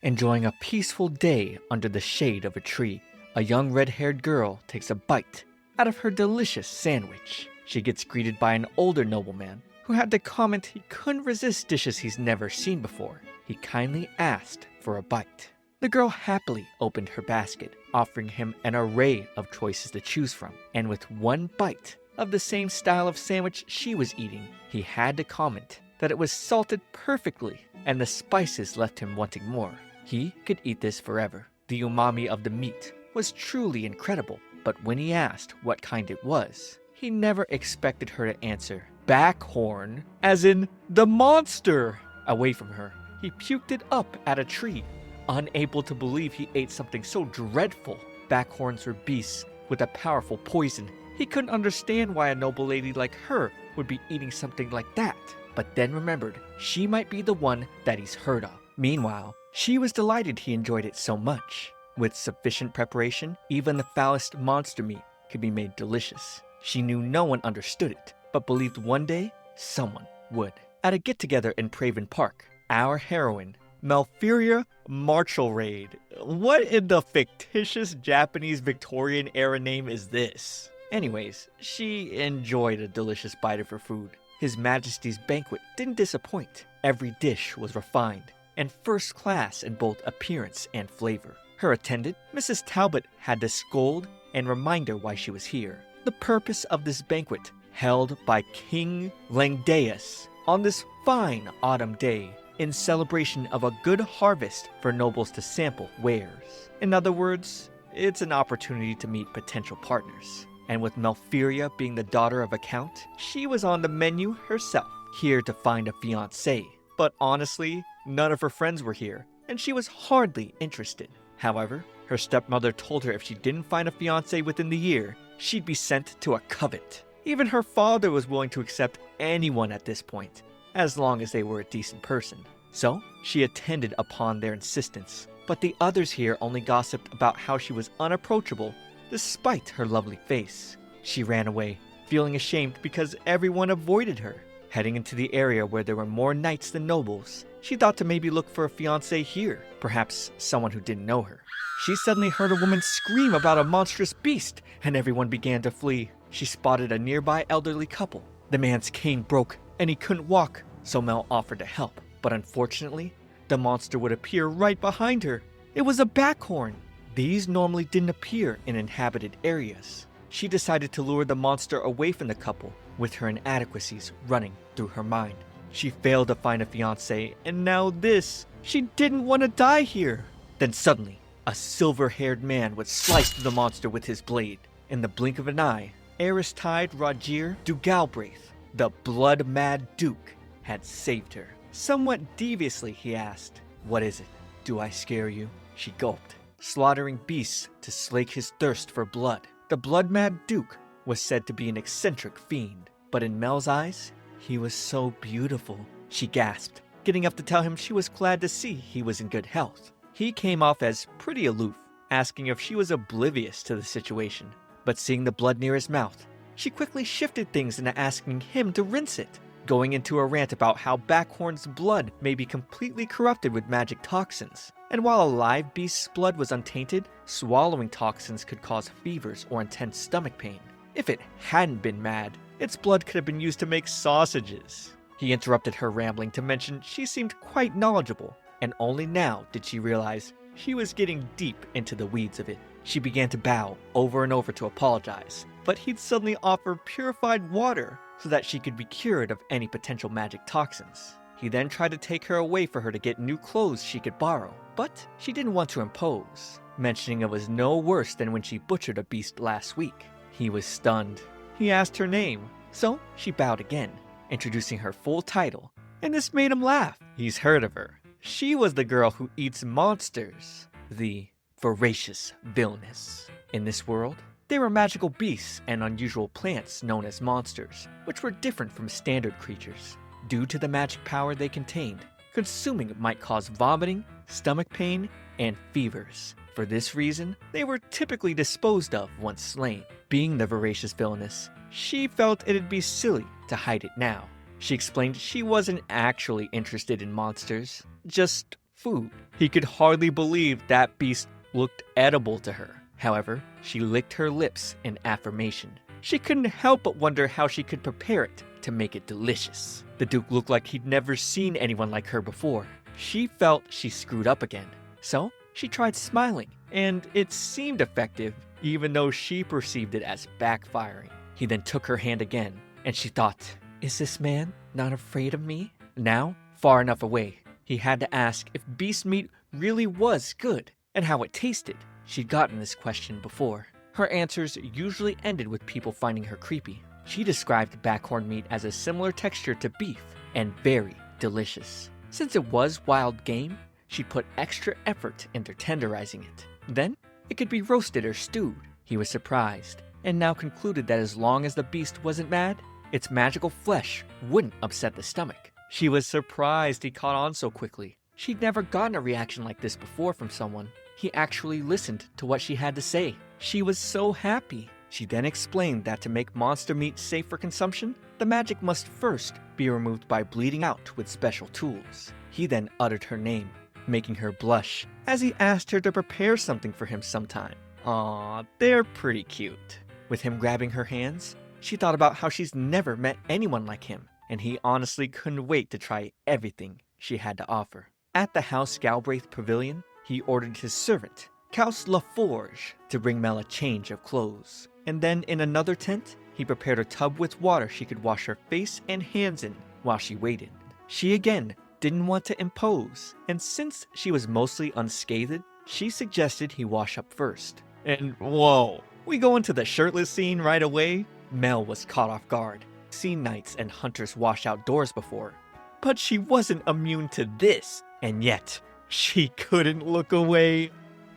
Enjoying a peaceful day under the shade of a tree, a young red-haired girl takes a bite out of her delicious sandwich. She gets greeted by an older nobleman who had to comment he couldn't resist dishes he's never seen before. He kindly asked for a bite. The girl happily opened her basket, offering him an array of choices to choose from. And with one bite of the same style of sandwich she was eating, he had to comment that it was salted perfectly and the spices left him wanting more. He could eat this forever. The umami of the meat was truly incredible, but when he asked what kind it was, he never expected her to answer backhorn, as in the monster. Away from her, he puked it up at a tree, unable to believe he ate something so dreadful. Backhorns were beasts with a powerful poison. He couldn't understand why a noble lady like her would be eating something like that, but then remembered she might be the one that he's heard of. Meanwhile, she was delighted he enjoyed it so much. With sufficient preparation, even the foulest monster meat could be made delicious. She knew no one understood it, but believed one day someone would. At a get-together in Praven Park, our heroine, Malfiria Marchalraid. What in the fictitious Japanese Victorian era name is this? Anyways, she enjoyed a delicious bite of her food. His Majesty's banquet didn't disappoint. Every dish was refined and first class in both appearance and flavor. Her attendant, Mrs. Talbot, had to scold and remind her why she was here. The purpose of this banquet, held by King Langdaeus on this fine autumn day, in celebration of a good harvest for nobles to sample wares. In other words, it's an opportunity to meet potential partners. And with Malfiria being the daughter of a count, she was on the menu herself, here to find a fiancé. But honestly, none of her friends were here, and she was hardly interested. However, her stepmother told her if she didn't find a fiancé within the year, she'd be sent to a covet. Even her father was willing to accept anyone at this point, as long as they were a decent person. So, she attended upon their insistence. But the others here only gossiped about how she was unapproachable despite her lovely face. She ran away, feeling ashamed because everyone avoided her. Heading into the area where there were more knights than nobles, she thought to maybe look for a fiancé here, perhaps someone who didn't know her. She suddenly heard a woman scream about a monstrous beast, and everyone began to flee. She spotted a nearby elderly couple. The man's cane broke, and he couldn't walk, so Mel offered to help. But unfortunately, the monster would appear right behind her. It was a backhorn. These normally didn't appear in inhabited areas. She decided to lure the monster away from the couple, with her inadequacies running through her mind. She failed to find a fiancé, and now this. She didn't want to die here. Then suddenly, a silver-haired man would slice through the monster with his blade. In the blink of an eye, Aristide Rogier du Galbraith, the blood-mad Duke, had saved her. Somewhat deviously, he asked, "What is it? Do I scare you?" She gulped, slaughtering beasts to slake his thirst for blood. The blood-mad Duke was said to be an eccentric fiend, but in Mel's eyes, he was so beautiful. She gasped, getting up to tell him she was glad to see he was in good health. He came off as pretty aloof, asking if she was oblivious to the situation. But seeing the blood near his mouth, she quickly shifted things into asking him to rinse it, going into a rant about how Backhorn's blood may be completely corrupted with magic toxins. And while a live beast's blood was untainted, swallowing toxins could cause fevers or intense stomach pain. If it hadn't been mad, its blood could have been used to make sausages. He interrupted her rambling to mention she seemed quite knowledgeable, and only now did she realize she was getting deep into the weeds of it. She began to bow over and over to apologize, but he'd suddenly offer purified water so that she could be cured of any potential magic toxins. He then tried to take her away for her to get new clothes she could borrow, but she didn't want to impose, mentioning it was no worse than when she butchered a beast last week. He was stunned. He asked her name, so she bowed again, introducing her full title, and this made him laugh. He's heard of her. She was the girl who eats monsters, the voracious Villainess. In this world, there were magical beasts and unusual plants known as monsters, which were different from standard creatures. Due to the magic power they contained, consuming it might cause vomiting, stomach pain, and fevers. For this reason, they were typically disposed of once slain. Being the voracious Villainess, she felt it'd be silly to hide it now. She explained she wasn't actually interested in monsters, just food. He could hardly believe that beast looked edible to her. However, she licked her lips in affirmation. She couldn't help but wonder how she could prepare it to make it delicious. The Duke looked like he'd never seen anyone like her before. She felt she screwed up again. So she tried smiling, and it seemed effective, even though she perceived it as backfiring. He then took her hand again, and she thought, is this man not afraid of me? Now, far enough away, he had to ask if beast meat really was good, and how it tasted. She'd gotten this question before. Her answers usually ended with people finding her creepy. She described backhorn meat as a similar texture to beef, and very delicious. Since it was wild game, she put extra effort into tenderizing it. Then, it could be roasted or stewed. He was surprised, and now concluded that as long as the beast wasn't mad, its magical flesh wouldn't upset the stomach. She was surprised he caught on so quickly. She'd never gotten a reaction like this before from someone. He actually listened to what she had to say. She was so happy. She then explained that to make monster meat safe for consumption, the magic must first be removed by bleeding out with special tools. He then uttered her name, making her blush, as he asked her to prepare something for him sometime. Aw, they're pretty cute. With him grabbing her hands, she thought about how she's never met anyone like him, and he honestly couldn't wait to try everything she had to offer. At the House Galbraith Pavilion, he ordered his servant, Caus LaForge, to bring Mel a change of clothes. And then in another tent, he prepared a tub with water she could wash her face and hands in while she waited. She again didn't want to impose, and since she was mostly unscathed, she suggested he wash up first. And whoa, we go into the shirtless scene right away? Mel was caught off guard. Seen knights and hunters wash outdoors before, but she wasn't immune to this, and yet she couldn't look away.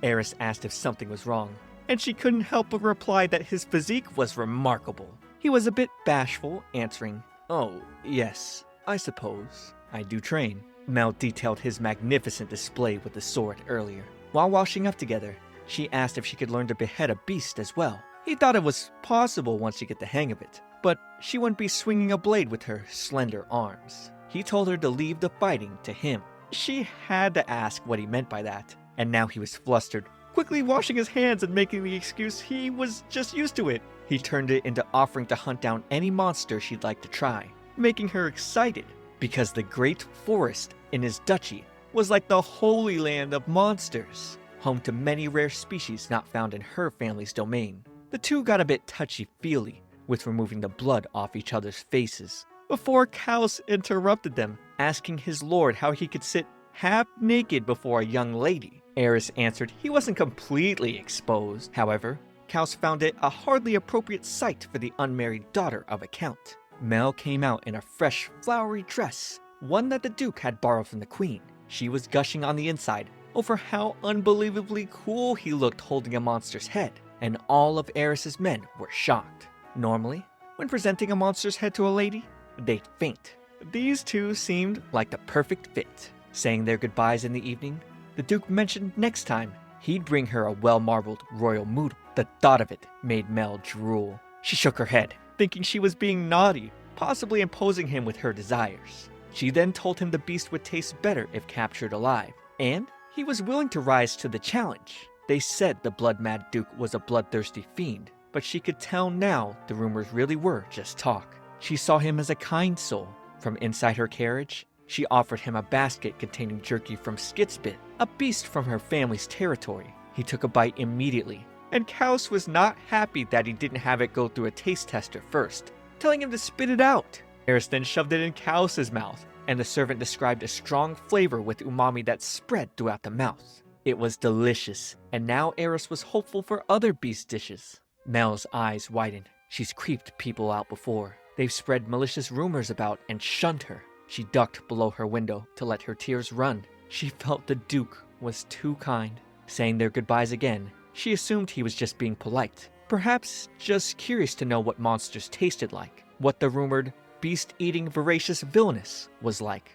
Eris asked if something was wrong, and she couldn't help but reply that his physique was remarkable. He was a bit bashful, answering, "Oh, yes, I suppose. I do train." Mel detailed his magnificent display with the sword earlier. While washing up together, she asked if she could learn to behead a beast as well. He thought it was possible once you get the hang of it, but she wouldn't be swinging a blade with her slender arms. He told her to leave the fighting to him. She had to ask what he meant by that, and now he was flustered, quickly washing his hands and making the excuse he was just used to it. He turned it into offering to hunt down any monster she'd like to try, making her excited, because the great forest in his duchy was like the holy land of monsters, home to many rare species not found in her family's domain. The two got a bit touchy-feely with removing the blood off each other's faces, before Caus interrupted them, asking his lord how he could sit half naked before a young lady. Eris answered he wasn't completely exposed. However, Caus found it a hardly appropriate sight for the unmarried daughter of a count. Mel came out in a fresh, flowery dress, one that the Duke had borrowed from the Queen. She was gushing on the inside over how unbelievably cool he looked holding a monster's head, and all of Eris's men were shocked. Normally, when presenting a monster's head to a lady, they'd faint. These two seemed like the perfect fit. Saying their goodbyes in the evening, the Duke mentioned next time he'd bring her a well-marbled royal moodle. The thought of it made Mel drool. She shook her head, thinking she was being naughty, possibly imposing him with her desires. She then told him the beast would taste better if captured alive, and he was willing to rise to the challenge. They said the blood-mad Duke was a bloodthirsty fiend, but she could tell now the rumors really were just talk. She saw him as a kind soul. From inside her carriage, she offered him a basket containing jerky from Skitspit, a beast from her family's territory. He took a bite immediately, and Caus was not happy that he didn't have it go through a taste tester first, telling him to spit it out. Eris then shoved it in Caus's mouth, and the servant described a strong flavor with umami that spread throughout the mouth. It was delicious, and now Eris was hopeful for other beast dishes. Mel's eyes widened. She's creeped people out before. They've spread malicious rumors about and shunned her. She ducked below her window to let her tears run. She felt the Duke was too kind. Saying their goodbyes again, she assumed he was just being polite. Perhaps just curious to know what monsters tasted like, what the rumored beast-eating voracious Villainess was like.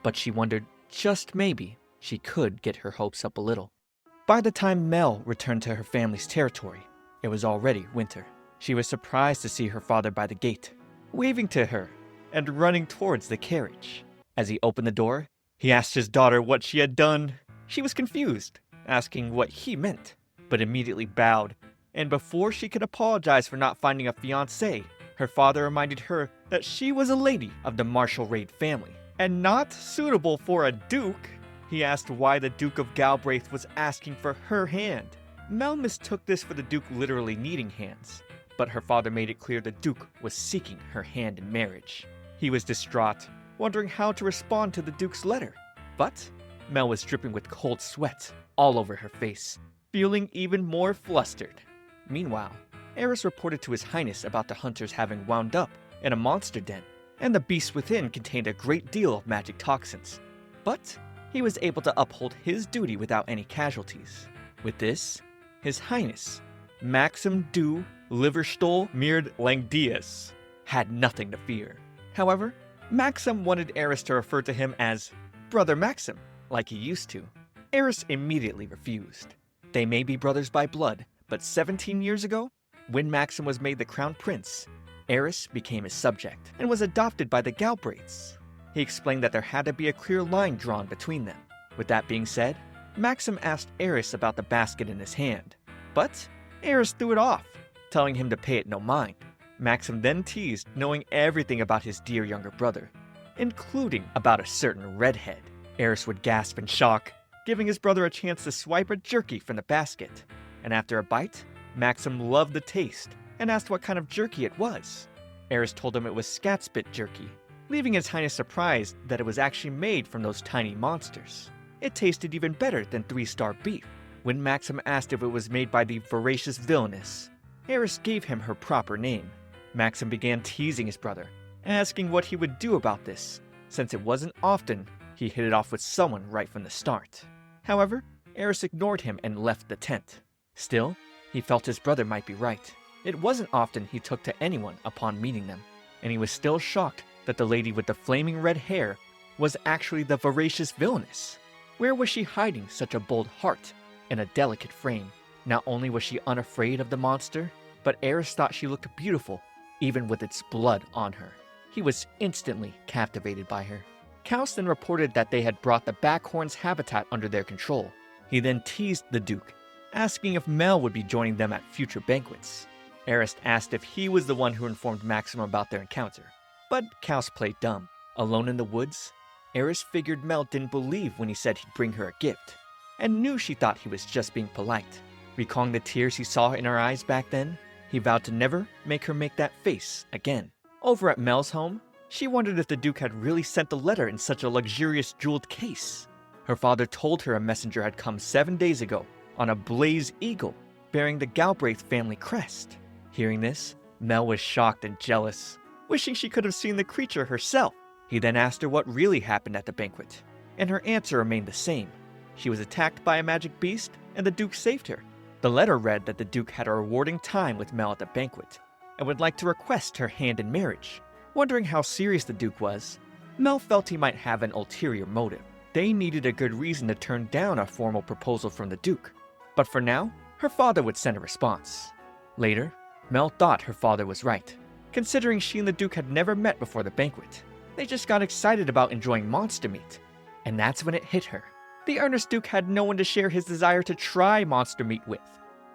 But she wondered, just maybe, she could get her hopes up a little. By the time Mel returned to her family's territory, it was already winter. She was surprised to see her father by the gate, waving to her and running towards the carriage. As he opened the door, He asked his daughter what she had done. She was confused, asking what he meant, but immediately bowed. And before she could apologize for not finding a fiancé, her father reminded her that she was a lady of the Marshall Raid family, and not suitable for a duke. He asked why the Duke of Galbraith was asking for her hand. Mel mistook this for the Duke literally needing hands, but her father made it clear the Duke was seeking her hand in marriage. He was distraught, wondering how to respond to the Duke's letter. But Mel was dripping with cold sweat all over her face, feeling even more flustered. Meanwhile, Eris reported to His Highness about the hunters having wound up in a monster den, and the beast within contained a great deal of magic toxins. But he was able to uphold his duty without any casualties. With this, His Highness, Maxim du Liverstol Meerd Langdius, had nothing to fear. However, Maxim wanted Eris to refer to him as Brother Maxim, like he used to. Eris immediately refused. They may be brothers by blood, but 17 years ago, when Maxim was made the crown prince, Eris became his subject and was adopted by the Galbraiths. He explained that there had to be a clear line drawn between them. With that being said, Maxim asked Eris about the basket in his hand, but Eris threw it off, telling him to pay it no mind. Maxim then teased, knowing everything about his dear younger brother, including about a certain redhead. Eris would gasp in shock, giving his brother a chance to swipe a jerky from the basket. And after a bite, Maxim loved the taste and asked what kind of jerky it was. Eris told him it was scatspit jerky, leaving His Highness surprised that it was actually made from those tiny monsters. It tasted even better than 3-star beef. When Maxim asked if it was made by the voracious Villainess, Eris gave him her proper name. Maxim began teasing his brother, asking what he would do about this, since it wasn't often he hit it off with someone right from the start. However, Eris ignored him and left the tent. Still, he felt his brother might be right. It wasn't often he took to anyone upon meeting them, and he was still shocked that the lady with the flaming red hair was actually the voracious Villainess. Where was she hiding such a bold heart and a delicate frame? Not only was she unafraid of the monster, but Eris thought she looked beautiful, even with its blood on her. He was instantly captivated by her. Kaus then reported that they had brought the Backhorn's habitat under their control. He then teased the Duke, asking if Mel would be joining them at future banquets. Eris asked if he was the one who informed Maxim about their encounter, but Kaus played dumb. Alone in the woods, Eris figured Mel didn't believe when he said he'd bring her a gift, and knew she thought he was just being polite. Recalling the tears he saw in her eyes back then, he vowed to never make her make that face again. Over at Mel's home, she wondered if the Duke had really sent the letter in such a luxurious jeweled case. Her father told her a messenger had come 7 days ago on a blaze eagle bearing the Galbraith family crest. Hearing this, Mel was shocked and jealous, wishing she could have seen the creature herself. He then asked her what really happened at the banquet, and her answer remained the same. She was attacked by a magic beast, and the Duke saved her. The letter read that the Duke had a rewarding time with Mel at the banquet, and would like to request her hand in marriage. Wondering how serious the Duke was, Mel felt he might have an ulterior motive. They needed a good reason to turn down a formal proposal from the Duke. But for now, her father would send a response. Later, Mel thought her father was right, considering she and the Duke had never met before the banquet. They just got excited about enjoying monster meat. And that's when it hit her. The earnest Duke had no one to share his desire to try monster meat with.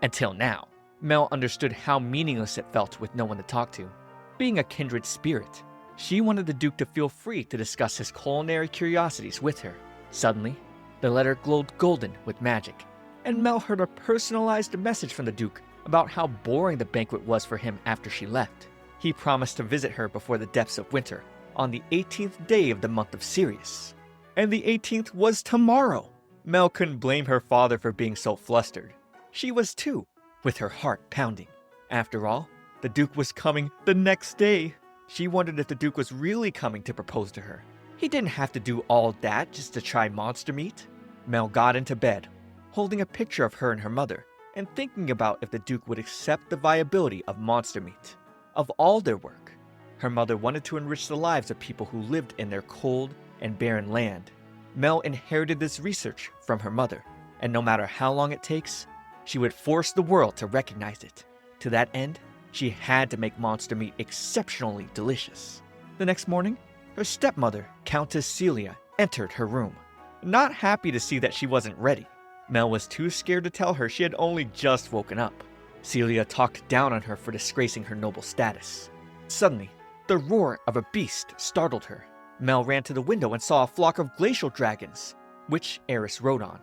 Until now, Mel understood how meaningless it felt with no one to talk to. Being a kindred spirit, she wanted the Duke to feel free to discuss his culinary curiosities with her. Suddenly, the letter glowed golden with magic, and Mel heard a personalized message from the Duke about how boring the banquet was for him after she left. He promised to visit her before the depths of winter, on the 18th day of the month of Sirius. And the 18th was tomorrow! Mel couldn't blame her father for being so flustered. She was too, with her heart pounding. After all, the Duke was coming the next day. She wondered if the Duke was really coming to propose to her. He didn't have to do all that just to try monster meat. Mel got into bed, holding a picture of her and her mother, and thinking about if the Duke would accept the viability of monster meat. Of all their work, her mother wanted to enrich the lives of people who lived in their cold and barren land. Mel inherited this research from her mother, and no matter how long it takes, she would force the world to recognize it. To that end, she had to make monster meat exceptionally delicious. The next morning, her stepmother, Countess Celia, entered her room, not happy to see that she wasn't ready. Mel was too scared to tell her she had only just woken up. Celia talked down on her for disgracing her noble status. Suddenly, the roar of a beast startled her. Mel ran to the window and saw a flock of glacial dragons, which Eris rode on.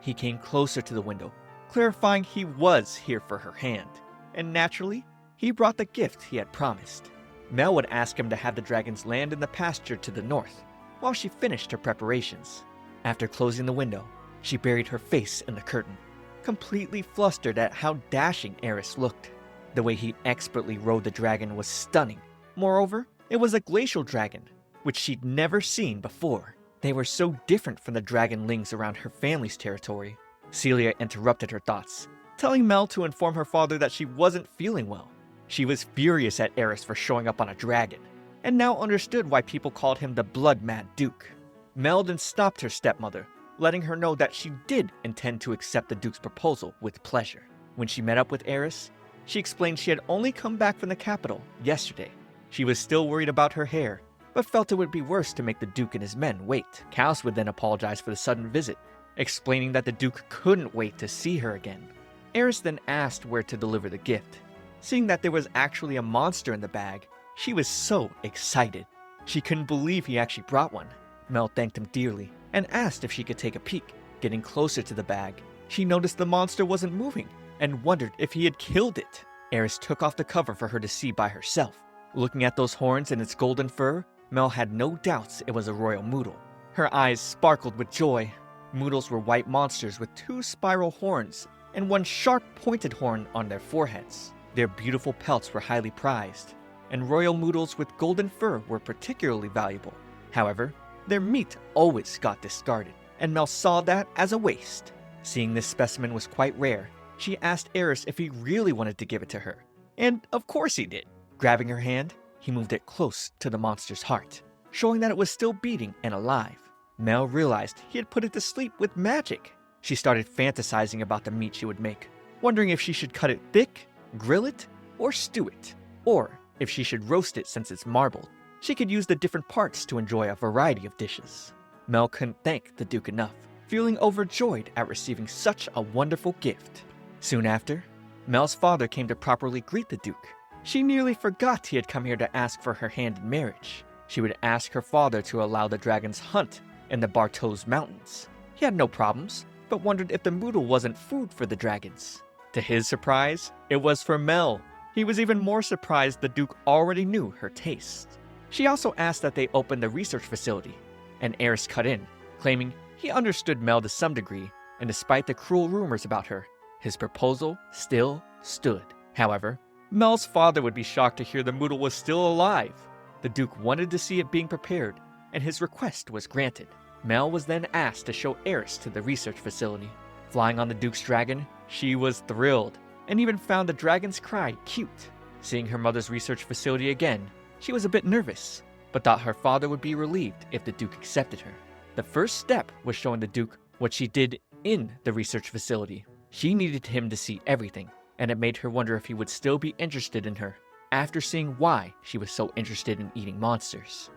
He came closer to the window, clarifying he was here for her hand, and naturally, he brought the gift he had promised. Mel would ask him to have the dragons land in the pasture to the north, while she finished her preparations. After closing the window, she buried her face in the curtain, completely flustered at how dashing Eris looked. The way he expertly rode the dragon was stunning. Moreover, it was a glacial dragon, which she'd never seen before. They were so different from the dragonlings around her family's territory. Celia interrupted her thoughts, telling Mel to inform her father that she wasn't feeling well. She was furious at Eris for showing up on a dragon, and now understood why people called him the Blood-Mad Duke. Mel then stopped her stepmother, letting her know that she did intend to accept the Duke's proposal with pleasure. When she met up with Eris, she explained she had only come back from the capital yesterday. She was still worried about her hair, but felt it would be worse to make the Duke and his men wait. Kaos would then apologize for the sudden visit, explaining that the Duke couldn't wait to see her again. Eris then asked where to deliver the gift. Seeing that there was actually a monster in the bag, she was so excited. She couldn't believe he actually brought one. Mel thanked him dearly and asked if she could take a peek. Getting closer to the bag, she noticed the monster wasn't moving and wondered if he had killed it. Eris took off the cover for her to see by herself. Looking at those horns and its golden fur, Mel had no doubts it was a royal moodle. Her eyes sparkled with joy. Moodles were white monsters with 2 spiral horns and 1 sharp pointed horn on their foreheads. Their beautiful pelts were highly prized, and royal moodles with golden fur were particularly valuable. However, their meat always got discarded, and Mel saw that as a waste. Seeing this specimen was quite rare, she asked Eris if he really wanted to give it to her. And of course he did. Grabbing her hand, he moved it close to the monster's heart, showing that it was still beating and alive. Mel realized he had put it to sleep with magic. She started fantasizing about the meat she would make, wondering if she should cut it thick, grill it, or stew it, or if she should roast it since it's marbled. She could use the different parts to enjoy a variety of dishes. Mel couldn't thank the Duke enough, feeling overjoyed at receiving such a wonderful gift. Soon after, Mel's father came to properly greet the Duke. She nearly forgot he had come here to ask for her hand in marriage. She would ask her father to allow the dragons hunt in the Bartos Mountains. He had no problems, but wondered if the moodle wasn't food for the dragons. To his surprise, it was for Mel. He was even more surprised the Duke already knew her taste. She also asked that they open the research facility, and Eris cut in, claiming he understood Mel to some degree, and despite the cruel rumors about her, his proposal still stood. However, Mel's father would be shocked to hear the moodle was still alive. The Duke wanted to see it being prepared, and his request was granted. Mel was then asked to show Eris to the research facility. Flying on the Duke's dragon, she was thrilled, and even found the dragon's cry cute. Seeing her mother's research facility again, she was a bit nervous, but thought her father would be relieved if the Duke accepted her. The first step was showing the Duke what she did in the research facility. She needed him to see everything, and it made her wonder if he would still be interested in her after seeing why she was so interested in eating monsters.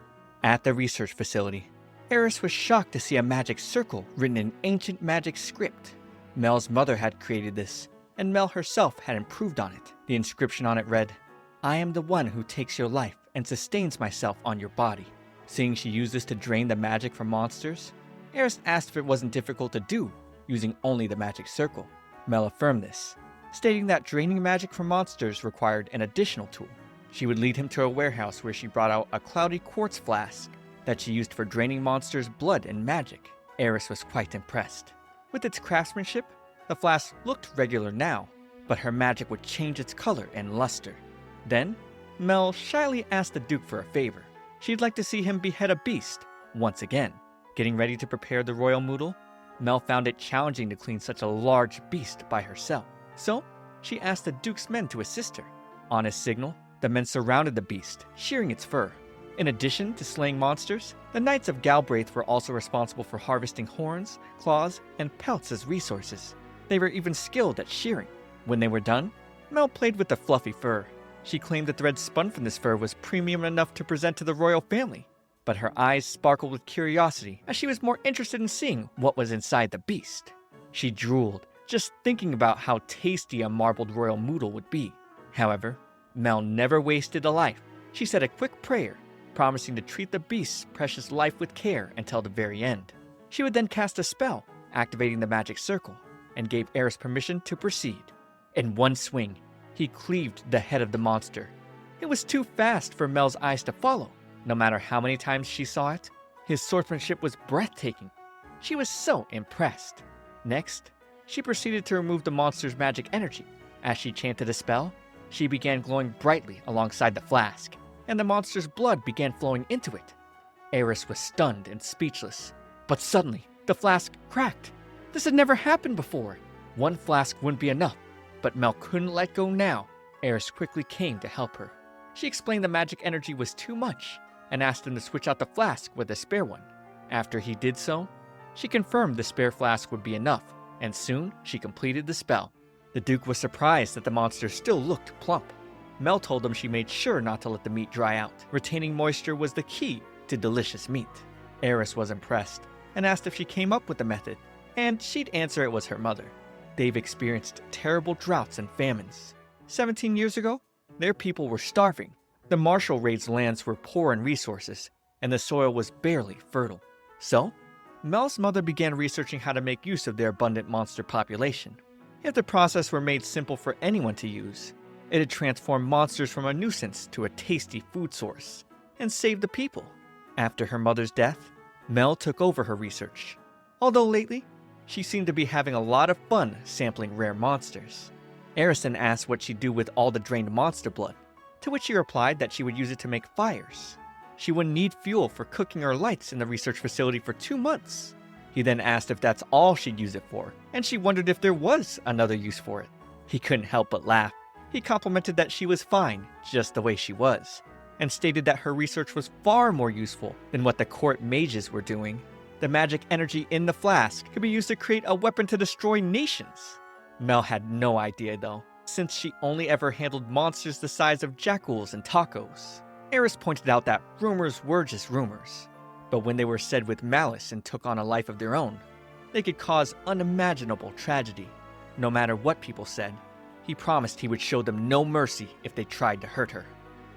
At the research facility, Eris was shocked to see a magic circle written in ancient magic script. Mel's mother had created this, and Mel herself had improved on it. The inscription on it read, "I am the one who takes your life and sustains myself on your body." Seeing she used this to drain the magic from monsters, Eris asked if it wasn't difficult to do, using only the magic circle. Mel affirmed this, stating that draining magic from monsters required an additional tool. She would lead him to a warehouse where she brought out a cloudy quartz flask that she used for draining monsters' blood and magic. Eris was quite impressed. With its craftsmanship, the flask looked regular now, but her magic would change its color and luster. Then, Mel shyly asked the Duke for a favor. She'd like to see him behead a beast once again. Getting ready to prepare the royal moodle, Mel found it challenging to clean such a large beast by herself. So, she asked the Duke's men to assist her. On his signal, the men surrounded the beast, shearing its fur. In addition to slaying monsters, the Knights of Galbraith were also responsible for harvesting horns, claws, and pelts as resources. They were even skilled at shearing. When they were done, Mel played with the fluffy fur. She claimed the thread spun from this fur was premium enough to present to the royal family. but her eyes sparkled with curiosity as she was more interested in seeing what was inside the beast. She drooled, just thinking about how tasty a marbled royal moodle would be. However, Mel never wasted a life. She said a quick prayer, promising to treat the beast's precious life with care until the very end. She would then cast a spell, activating the magic circle, and gave Eris permission to proceed. In one swing, he cleaved the head of the monster. It was too fast for Mel's eyes to follow. No matter how many times she saw it, his swordsmanship was breathtaking. She was so impressed. Next, she proceeded to remove the monster's magic energy. As she chanted a spell, she began glowing brightly alongside the flask, and the monster's blood began flowing into it. Eris was stunned and speechless, but suddenly, the flask cracked. This had never happened before. One flask wouldn't be enough, but Mel couldn't let go now. Eris quickly came to help her. She explained the magic energy was too much and asked him to switch out the flask with a spare one. After he did so, she confirmed the spare flask would be enough, and soon she completed the spell. The Duke was surprised that the monster still looked plump. Mel told him she made sure not to let the meat dry out. Retaining moisture was the key to delicious meat. Eris was impressed and asked if she came up with the method, and she'd answer it was her mother. They've experienced terrible droughts and famines. 17 years ago, their people were starving. The Marshall Raid's lands were poor in resources, and the soil was barely fertile. So, Mel's mother began researching how to make use of their abundant monster population. If the process were made simple for anyone to use, it'd transform monsters from a nuisance to a tasty food source, and save the people. After her mother's death, Mel took over her research. Although lately, she seemed to be having a lot of fun sampling rare monsters. Eris then asked what she'd do with all the drained monster blood, to which she replied that she would use it to make fires. She wouldn't need fuel for cooking or lights in the research facility for 2 months. He then asked if that's all she'd use it for, and she wondered if there was another use for it. He couldn't help but laugh. He complimented that she was fine, just the way she was, and stated that her research was far more useful than what the court mages were doing. The magic energy in the flask could be used to create a weapon to destroy nations. Mel had no idea though, since she only ever handled monsters the size of jackals and tacos. Eris pointed out that rumors were just rumors, but when they were said with malice and took on a life of their own, they could cause unimaginable tragedy. No matter what people said, he promised he would show them no mercy if they tried to hurt her.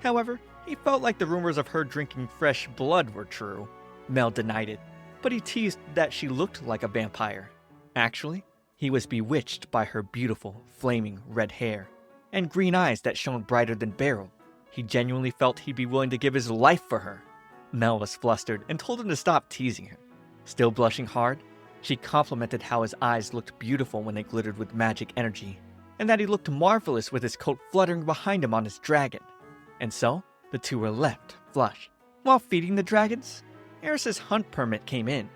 However, he felt like the rumors of her drinking fresh blood were true. Mel denied it, but he teased that she looked like a vampire. Actually, he was bewitched by her beautiful, flaming red hair and green eyes that shone brighter than beryl. He genuinely felt he'd be willing to give his life for her. Mel was flustered and told him to stop teasing her. Still blushing hard, she complimented how his eyes looked beautiful when they glittered with magic energy, and that he looked marvelous with his coat fluttering behind him on his dragon. And so, the two were left flush. While feeding the dragons, Eris's hunt permit came in.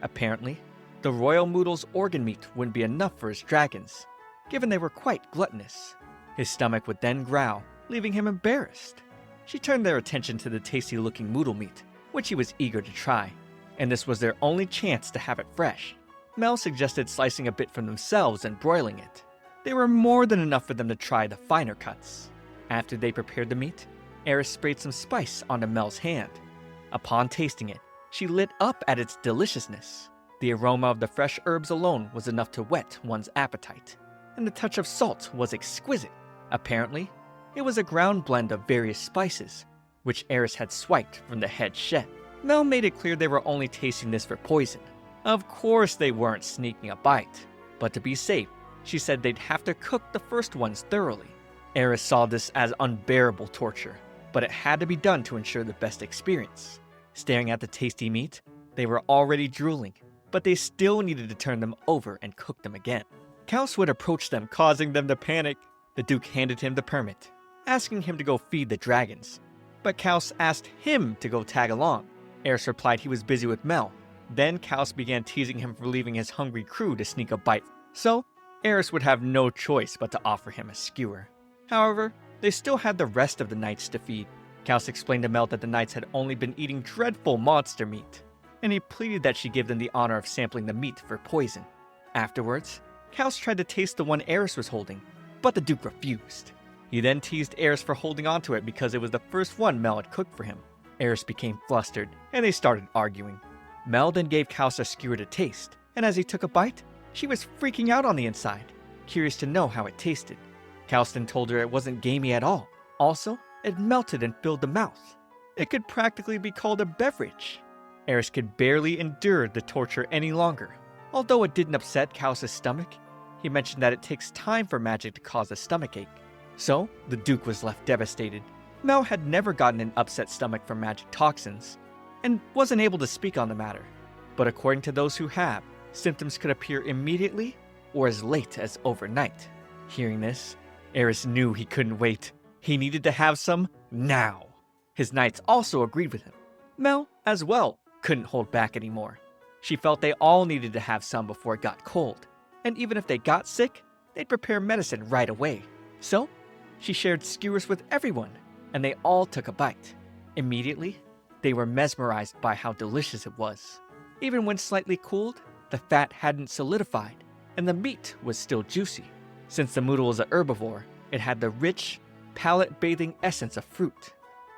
Apparently, the royal moodle's organ meat wouldn't be enough for his dragons, given they were quite gluttonous. His stomach would then growl, leaving him embarrassed. She turned their attention to the tasty-looking moodle meat, which he was eager to try, and this was their only chance to have it fresh. Mel suggested slicing a bit from themselves and broiling it. They were more than enough for them to try the finer cuts. After they prepared the meat, Eris sprayed some spice onto Mel's hand. Upon tasting it, she lit up at its deliciousness. The aroma of the fresh herbs alone was enough to whet one's appetite, and the touch of salt was exquisite. Apparently, it was a ground blend of various spices, which Eris had swiped from the head chef. Mel made it clear they were only tasting this for poison. Of course they weren't sneaking a bite, but to be safe, she said they'd have to cook the first ones thoroughly. Eris saw this as unbearable torture, but it had to be done to ensure the best experience. Staring at the tasty meat, they were already drooling, but they still needed to turn them over and cook them again. Kaus would approach them, causing them to panic. The Duke handed him the permit, asking him to go feed the dragons, but Kaus asked him to go tag along. Eris replied he was busy with Mel. Then Kaus began teasing him for leaving his hungry crew to sneak a bite, so Eris would have no choice but to offer him a skewer. However, they still had the rest of the knights to feed. Kaus explained to Mel that the knights had only been eating dreadful monster meat, and he pleaded that she give them the honor of sampling the meat for poison. Afterwards, Kaus tried to taste the one Eris was holding, but the Duke refused. He then teased Eris for holding onto it because it was the first one Mel had cooked for him. Eris became flustered, and they started arguing. Mel then gave Kaus a skewer to taste, and as he took a bite, she was freaking out on the inside, curious to know how it tasted. Kaus then told her it wasn't gamey at all. Also, it melted and filled the mouth. It could practically be called a beverage. Eris could barely endure the torture any longer. Although it didn't upset Kaus' stomach, he mentioned that it takes time for magic to cause a stomachache. So, the Duke was left devastated. Mel had never gotten an upset stomach from magic toxins, and wasn't able to speak on the matter. But according to those who have, symptoms could appear immediately or as late as overnight. Hearing this, Eris knew he couldn't wait. He needed to have some now. His knights also agreed with him. Mel, as well, couldn't hold back anymore. She felt they all needed to have some before it got cold, and even if they got sick, they'd prepare medicine right away. So, she shared skewers with everyone, and they all took a bite. Immediately, they were mesmerized by how delicious it was. Even when slightly cooled, the fat hadn't solidified, and the meat was still juicy. Since the moodle was a herbivore, it had the rich, palate-bathing essence of fruit.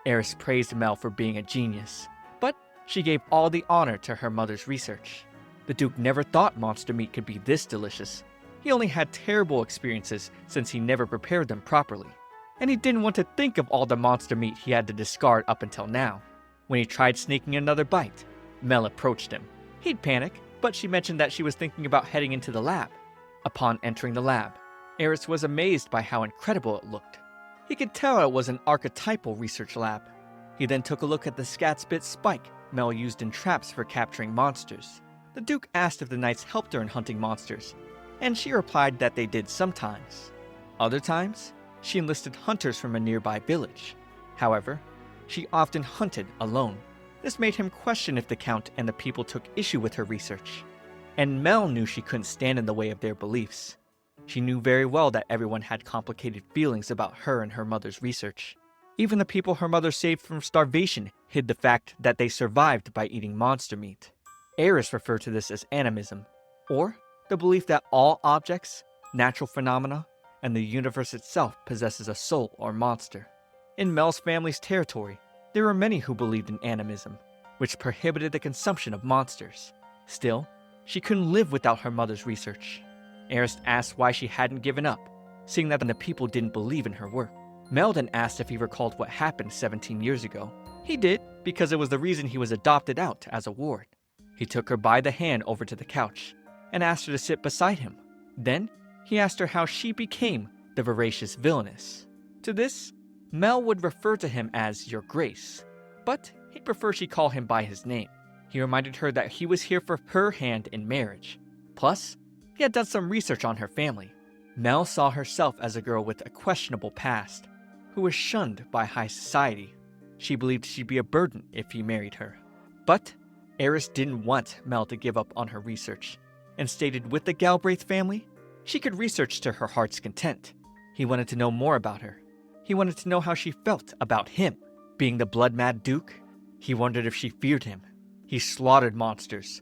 Eris praised Mel for being a genius, but she gave all the honor to her mother's research. The Duke never thought monster meat could be this delicious. He only had terrible experiences since he never prepared them properly. And he didn't want to think of all the monster meat he had to discard up until now. When he tried sneaking another bite, Mel approached him. He'd panic, but she mentioned that she was thinking about heading into the lab. Upon entering the lab, Eris was amazed by how incredible it looked. He could tell it was an archetypal research lab. He then took a look at the scatspit spike Mel used in traps for capturing monsters. The Duke asked if the knights helped her in hunting monsters, and she replied that they did sometimes. Other times, she enlisted hunters from a nearby village. However, she often hunted alone. This made him question if the Count and the people took issue with her research. And Mel knew she couldn't stand in the way of their beliefs. She knew very well that everyone had complicated feelings about her and her mother's research. Even the people her mother saved from starvation hid the fact that they survived by eating monster meat. Eris referred to this as animism, or the belief that all objects, natural phenomena, and the universe itself possesses a soul or monster. In Mel's family's territory, there were many who believed in animism, which prohibited the consumption of monsters. Still, she couldn't live without her mother's research. Eris asked why she hadn't given up, seeing that the people didn't believe in her work. Mel then asked if he recalled what happened 17 years ago. He did, because it was the reason he was adopted out as a ward. He took her by the hand over to the couch and asked her to sit beside him. Then, he asked her how she became the voracious Villainess. To this, Mel would refer to him as Your Grace, but he'd prefer she call him by his name. He reminded her that he was here for her hand in marriage. Plus, he had done some research on her family. Mel saw herself as a girl with a questionable past, who was shunned by high society. She believed she'd be a burden if he married her. But Eris didn't want Mel to give up on her research, and stated with the Galbraith family, she could research to her heart's content. He wanted to know more about her. He wanted to know how she felt about him. Being the blood-mad Duke, he wondered if she feared him. He slaughtered monsters,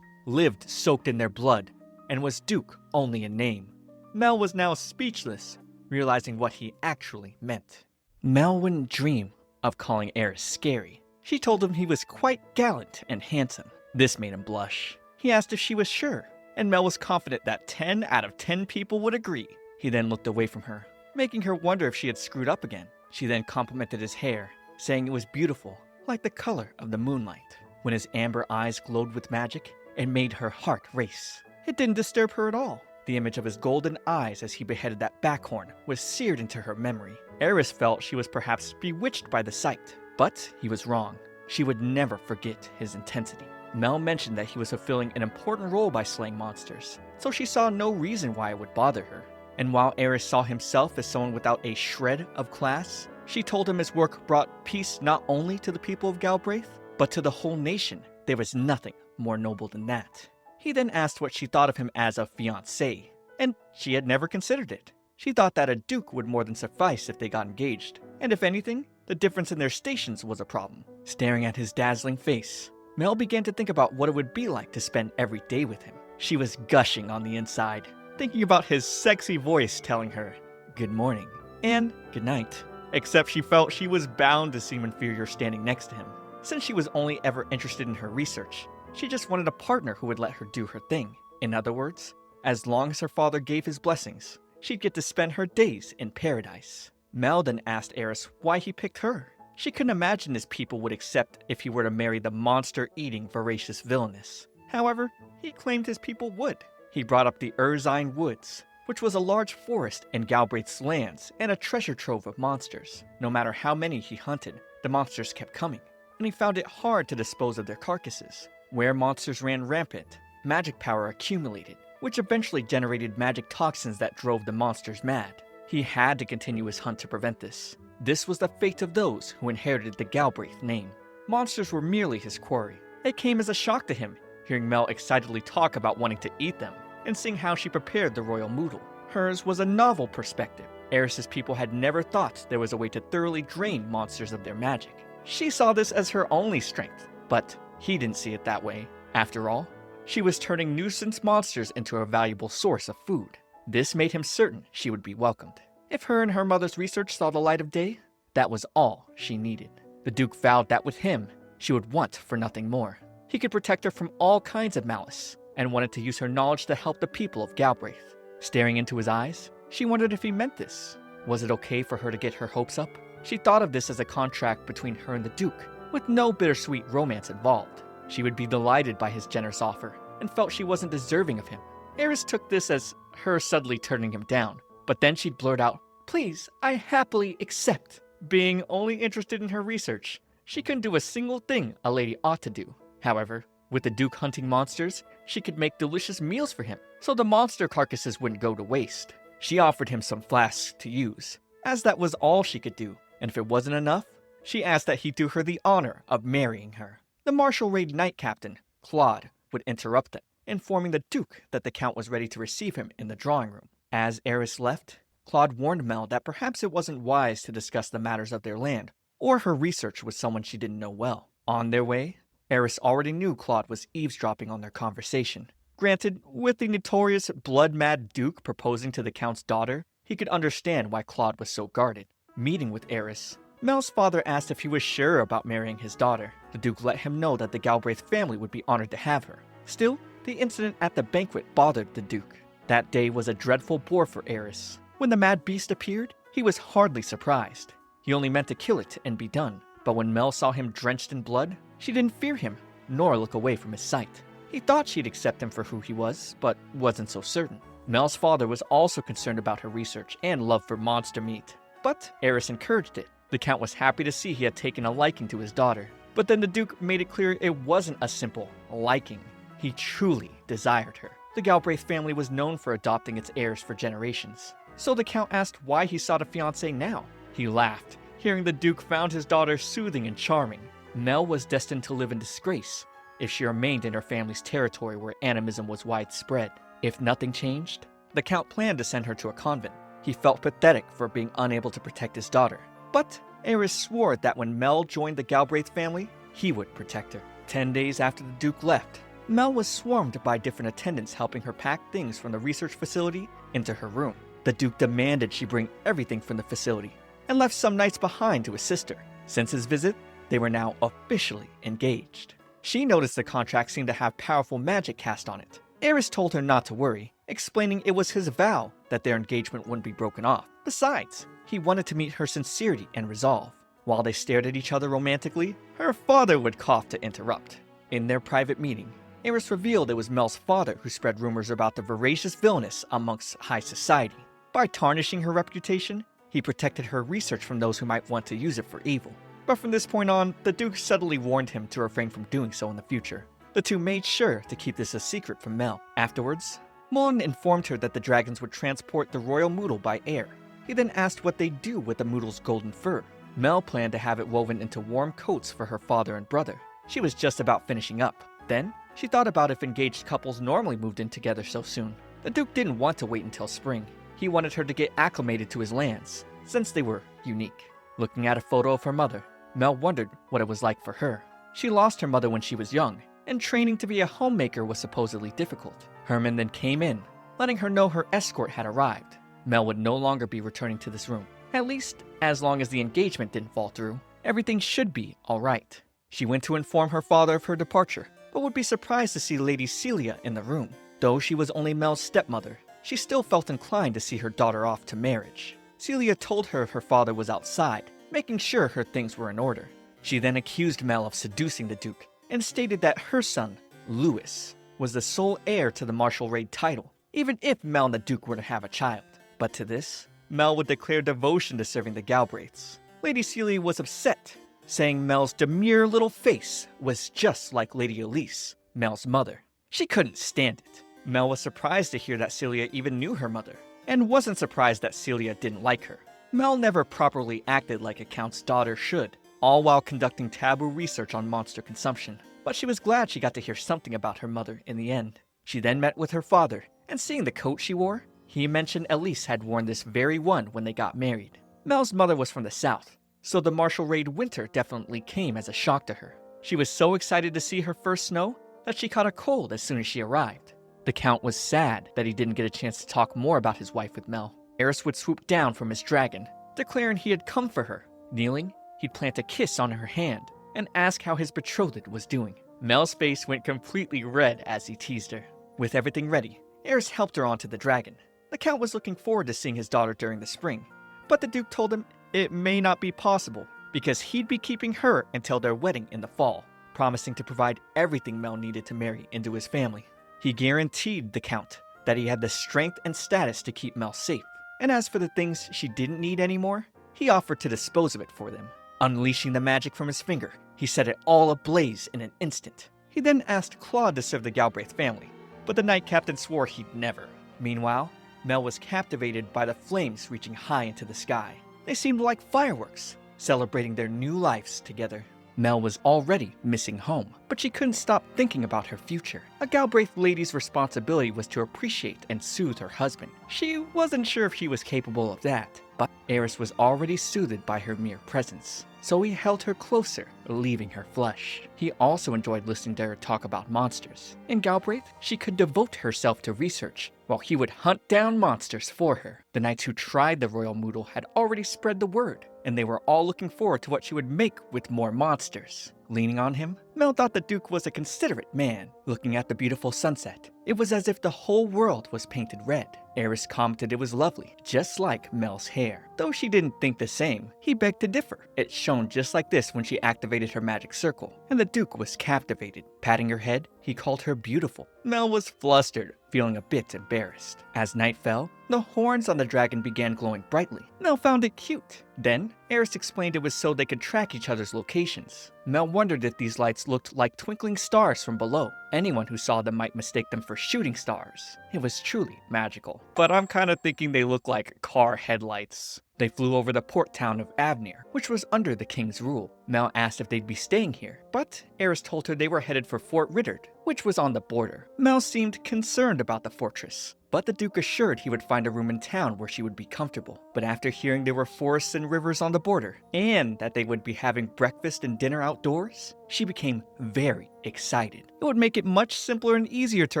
lived soaked in their blood, and was Duke only in name. Mel was now speechless, realizing what he actually meant. Mel wouldn't dream of calling Eris scary. She told him he was quite gallant and handsome. This made him blush. He asked if she was sure, and Mel was confident that 10 out of 10 people would agree. He then looked away from her, making her wonder if she had screwed up again. She then complimented his hair, saying it was beautiful, like the color of the moonlight. When his amber eyes glowed with magic, it made her heart race. It didn't disturb her at all. The image of his golden eyes as he beheaded that backhorn was seared into her memory. Eris felt she was perhaps bewitched by the sight, but he was wrong. She would never forget his intensity. Mel mentioned that he was fulfilling an important role by slaying monsters, so she saw no reason why it would bother her. And while Eris saw himself as someone without a shred of class, she told him his work brought peace not only to the people of Galbraith, but to the whole nation. There was nothing more noble than that. He then asked what she thought of him as a fiancé, and she had never considered it. She thought that a duke would more than suffice if they got engaged, and if anything, the difference in their stations was a problem. Staring at his dazzling face, Mel began to think about what it would be like to spend every day with him. She was gushing on the inside, thinking about his sexy voice telling her, "Good morning," and "Good night," except she felt she was bound to seem inferior standing next to him. since she was only ever interested in her research. She just wanted a partner who would let her do her thing. In other words, as long as her father gave his blessings, she'd get to spend her days in paradise. Mel then asked Eris why he picked her. She couldn't imagine his people would accept if he were to marry the monster-eating, voracious Villainess. However, he claimed his people would. He brought up the Urzine Woods, which was a large forest in Galbraith's lands and a treasure trove of monsters. No matter how many he hunted, the monsters kept coming, and he found it hard to dispose of their carcasses. Where monsters ran rampant, magic power accumulated, which eventually generated magic toxins that drove the monsters mad. He had to continue his hunt to prevent this. This was the fate of those who inherited the Galbraith name. Monsters were merely his quarry. It came as a shock to him, hearing Mel excitedly talk about wanting to eat them, and seeing how she prepared the royal moodle. Hers was a novel perspective. Eris's people had never thought there was a way to thoroughly drain monsters of their magic. She saw this as her only strength, but he didn't see it that way. After all, she was turning nuisance monsters into a valuable source of food. This made him certain she would be welcomed. If her and her mother's research saw the light of day, that was all she needed. The Duke vowed that with him, she would want for nothing more. He could protect her from all kinds of malice, and wanted to use her knowledge to help the people of Galbraith. Staring into his eyes, she wondered if he meant this. Was it okay for her to get her hopes up? She thought of this as a contract between her and the Duke, with no bittersweet romance involved. She would be delighted by his generous offer, and felt she wasn't deserving of him. Eris took this as her suddenly turning him down, but then she'd blurt out, "Please, I happily accept." Being only interested in her research, she couldn't do a single thing a lady ought to do. However, with the Duke hunting monsters, she could make delicious meals for him, so the monster carcasses wouldn't go to waste. She offered him some flasks to use, as that was all she could do, and if it wasn't enough, she asked that he do her the honor of marrying her. The Marshal Raid Knight Captain, Claude, would interrupt them, informing the Duke that the Count was ready to receive him in the drawing room. As Eris left, Claude warned Mel that perhaps it wasn't wise to discuss the matters of their land, or her research with someone she didn't know well. On their way, Eris already knew Claude was eavesdropping on their conversation. Granted, with the notorious blood-mad Duke proposing to the Count's daughter, he could understand why Claude was so guarded. Meeting with Eris, Mel's father asked if he was sure about marrying his daughter. The Duke let him know that the Galbraith family would be honored to have her. Still, the incident at the banquet bothered the Duke. That day was a dreadful bore for Eris. When the mad beast appeared, he was hardly surprised. He only meant to kill it and be done. But when Mel saw him drenched in blood, she didn't fear him, nor look away from his sight. He thought she'd accept him for who he was, but wasn't so certain. Mel's father was also concerned about her research and love for monster meat. But Eris encouraged it. The Count was happy to see he had taken a liking to his daughter. But then the Duke made it clear it wasn't a simple liking. He truly desired her. The Galbraith family was known for adopting its heirs for generations. So the Count asked why he sought a fiancée now. He laughed, hearing the Duke found his daughter soothing and charming. Mel was destined to live in disgrace if she remained in her family's territory where animism was widespread. If nothing changed, the Count planned to send her to a convent. He felt pathetic for being unable to protect his daughter. But Eris swore that when Mel joined the Galbraith family, he would protect her. 10 days after the Duke left, Mel was swarmed by different attendants helping her pack things from the research facility into her room. The Duke demanded she bring everything from the facility and left some knights behind to assist her. Since his visit, they were now officially engaged. She noticed the contract seemed to have powerful magic cast on it. Eris told her not to worry, explaining it was his vow that their engagement wouldn't be broken off. Besides, he wanted to meet her sincerity and resolve. While they stared at each other romantically, her father would cough to interrupt. In their private meeting, Eris revealed it was Mel's father who spread rumors about the voracious Villainess amongst high society. By tarnishing her reputation, he protected her research from those who might want to use it for evil. But from this point on, the Duke subtly warned him to refrain from doing so in the future. The two made sure to keep this a secret from Mel. Afterwards, Mon informed her that the dragons would transport the royal moodle by air. He then asked what they'd do with the moodle's golden fur. Mel planned to have it woven into warm coats for her father and brother. She was just about finishing up. Then, she thought about if engaged couples normally moved in together so soon. The Duke didn't want to wait until spring. He wanted her to get acclimated to his lands, since they were unique. Looking at a photo of her mother, Mel wondered what it was like for her. She lost her mother when she was young, and training to be a homemaker was supposedly difficult. Herman then came in, letting her know her escort had arrived. Mel would no longer be returning to this room. At least, as long as the engagement didn't fall through, everything should be alright. She went to inform her father of her departure, but would be surprised to see Lady Celia in the room. Though she was only Mel's stepmother, she still felt inclined to see her daughter off to marriage. Celia told her her father was outside, making sure her things were in order. She then accused Mel of seducing the Duke, and stated that her son, Louis, was the sole heir to the Marshal Raid title, even if Mel and the Duke were to have a child. But to this, Mel would declare devotion to serving the Galbraiths. Lady Celia was upset, saying Mel's demure little face was just like Lady Elise, Mel's mother. She couldn't stand it. Mel was surprised to hear that Celia even knew her mother, and wasn't surprised that Celia didn't like her. Mel never properly acted like a count's daughter should, all while conducting taboo research on monster consumption. But she was glad she got to hear something about her mother in the end. She then met with her father, and seeing the coat she wore, he mentioned Elise had worn this very one when they got married. Mel's mother was from the south, so the Marshal Raid winter definitely came as a shock to her. She was so excited to see her first snow that she caught a cold as soon as she arrived. The Count was sad that he didn't get a chance to talk more about his wife with Mel. Eris would swoop down from his dragon, declaring he had come for her. Kneeling, he'd plant a kiss on her hand and ask how his betrothed was doing. Mel's face went completely red as he teased her. With everything ready, Eris helped her onto the dragon. The Count was looking forward to seeing his daughter during the spring, but the Duke told him it may not be possible because he'd be keeping her until their wedding in the fall, promising to provide everything Mel needed to marry into his family. He guaranteed the Count that he had the strength and status to keep Mel safe, and as for the things she didn't need anymore, he offered to dispose of it for them. Unleashing the magic from his finger, he set it all ablaze in an instant. He then asked Claude to serve the Galbraith family, but the Knight Captain swore he'd never. Meanwhile, Mel was captivated by the flames reaching high into the sky. They seemed like fireworks, celebrating their new lives together. Mel was already missing home, but she couldn't stop thinking about her future. A Galbraith lady's responsibility was to appreciate and soothe her husband. She wasn't sure if he was capable of that, but Eris was already soothed by her mere presence, so he held her closer, leaving her flush. He also enjoyed listening to her talk about monsters. In Galbraith, she could devote herself to research, while he would hunt down monsters for her. The knights who tried the royal moodle had already spread the word, and they were all looking forward to what she would make with more monsters. Leaning on him, Mel thought the Duke was a considerate man. Looking at the beautiful sunset, it was as if the whole world was painted red. Eris commented it was lovely, just like Mel's hair. Though she didn't think the same, he begged to differ. It shone just like this when she activated her magic circle, and the Duke was captivated. Patting her head, he called her beautiful. Mel was flustered, feeling a bit embarrassed. As night fell, the horns on the dragon began glowing brightly. Mel found it cute. Then, Eris explained it was so they could track each other's locations. Mel wondered if these lights looked like twinkling stars from below. Anyone who saw them might mistake them for shooting stars. It was truly magical. But I'm kind of thinking they look like car headlights. They flew over the port town of Avnir, which was under the king's rule. Mel asked if they'd be staying here, but Eris told her they were headed for Fort Rittard, which was on the border. Mel seemed concerned about the fortress, but the Duke assured he would find a room in town where she would be comfortable. But after hearing there were forests and rivers on the border, and that they would be having breakfast and dinner outdoors, she became very excited. It would make it much simpler and easier to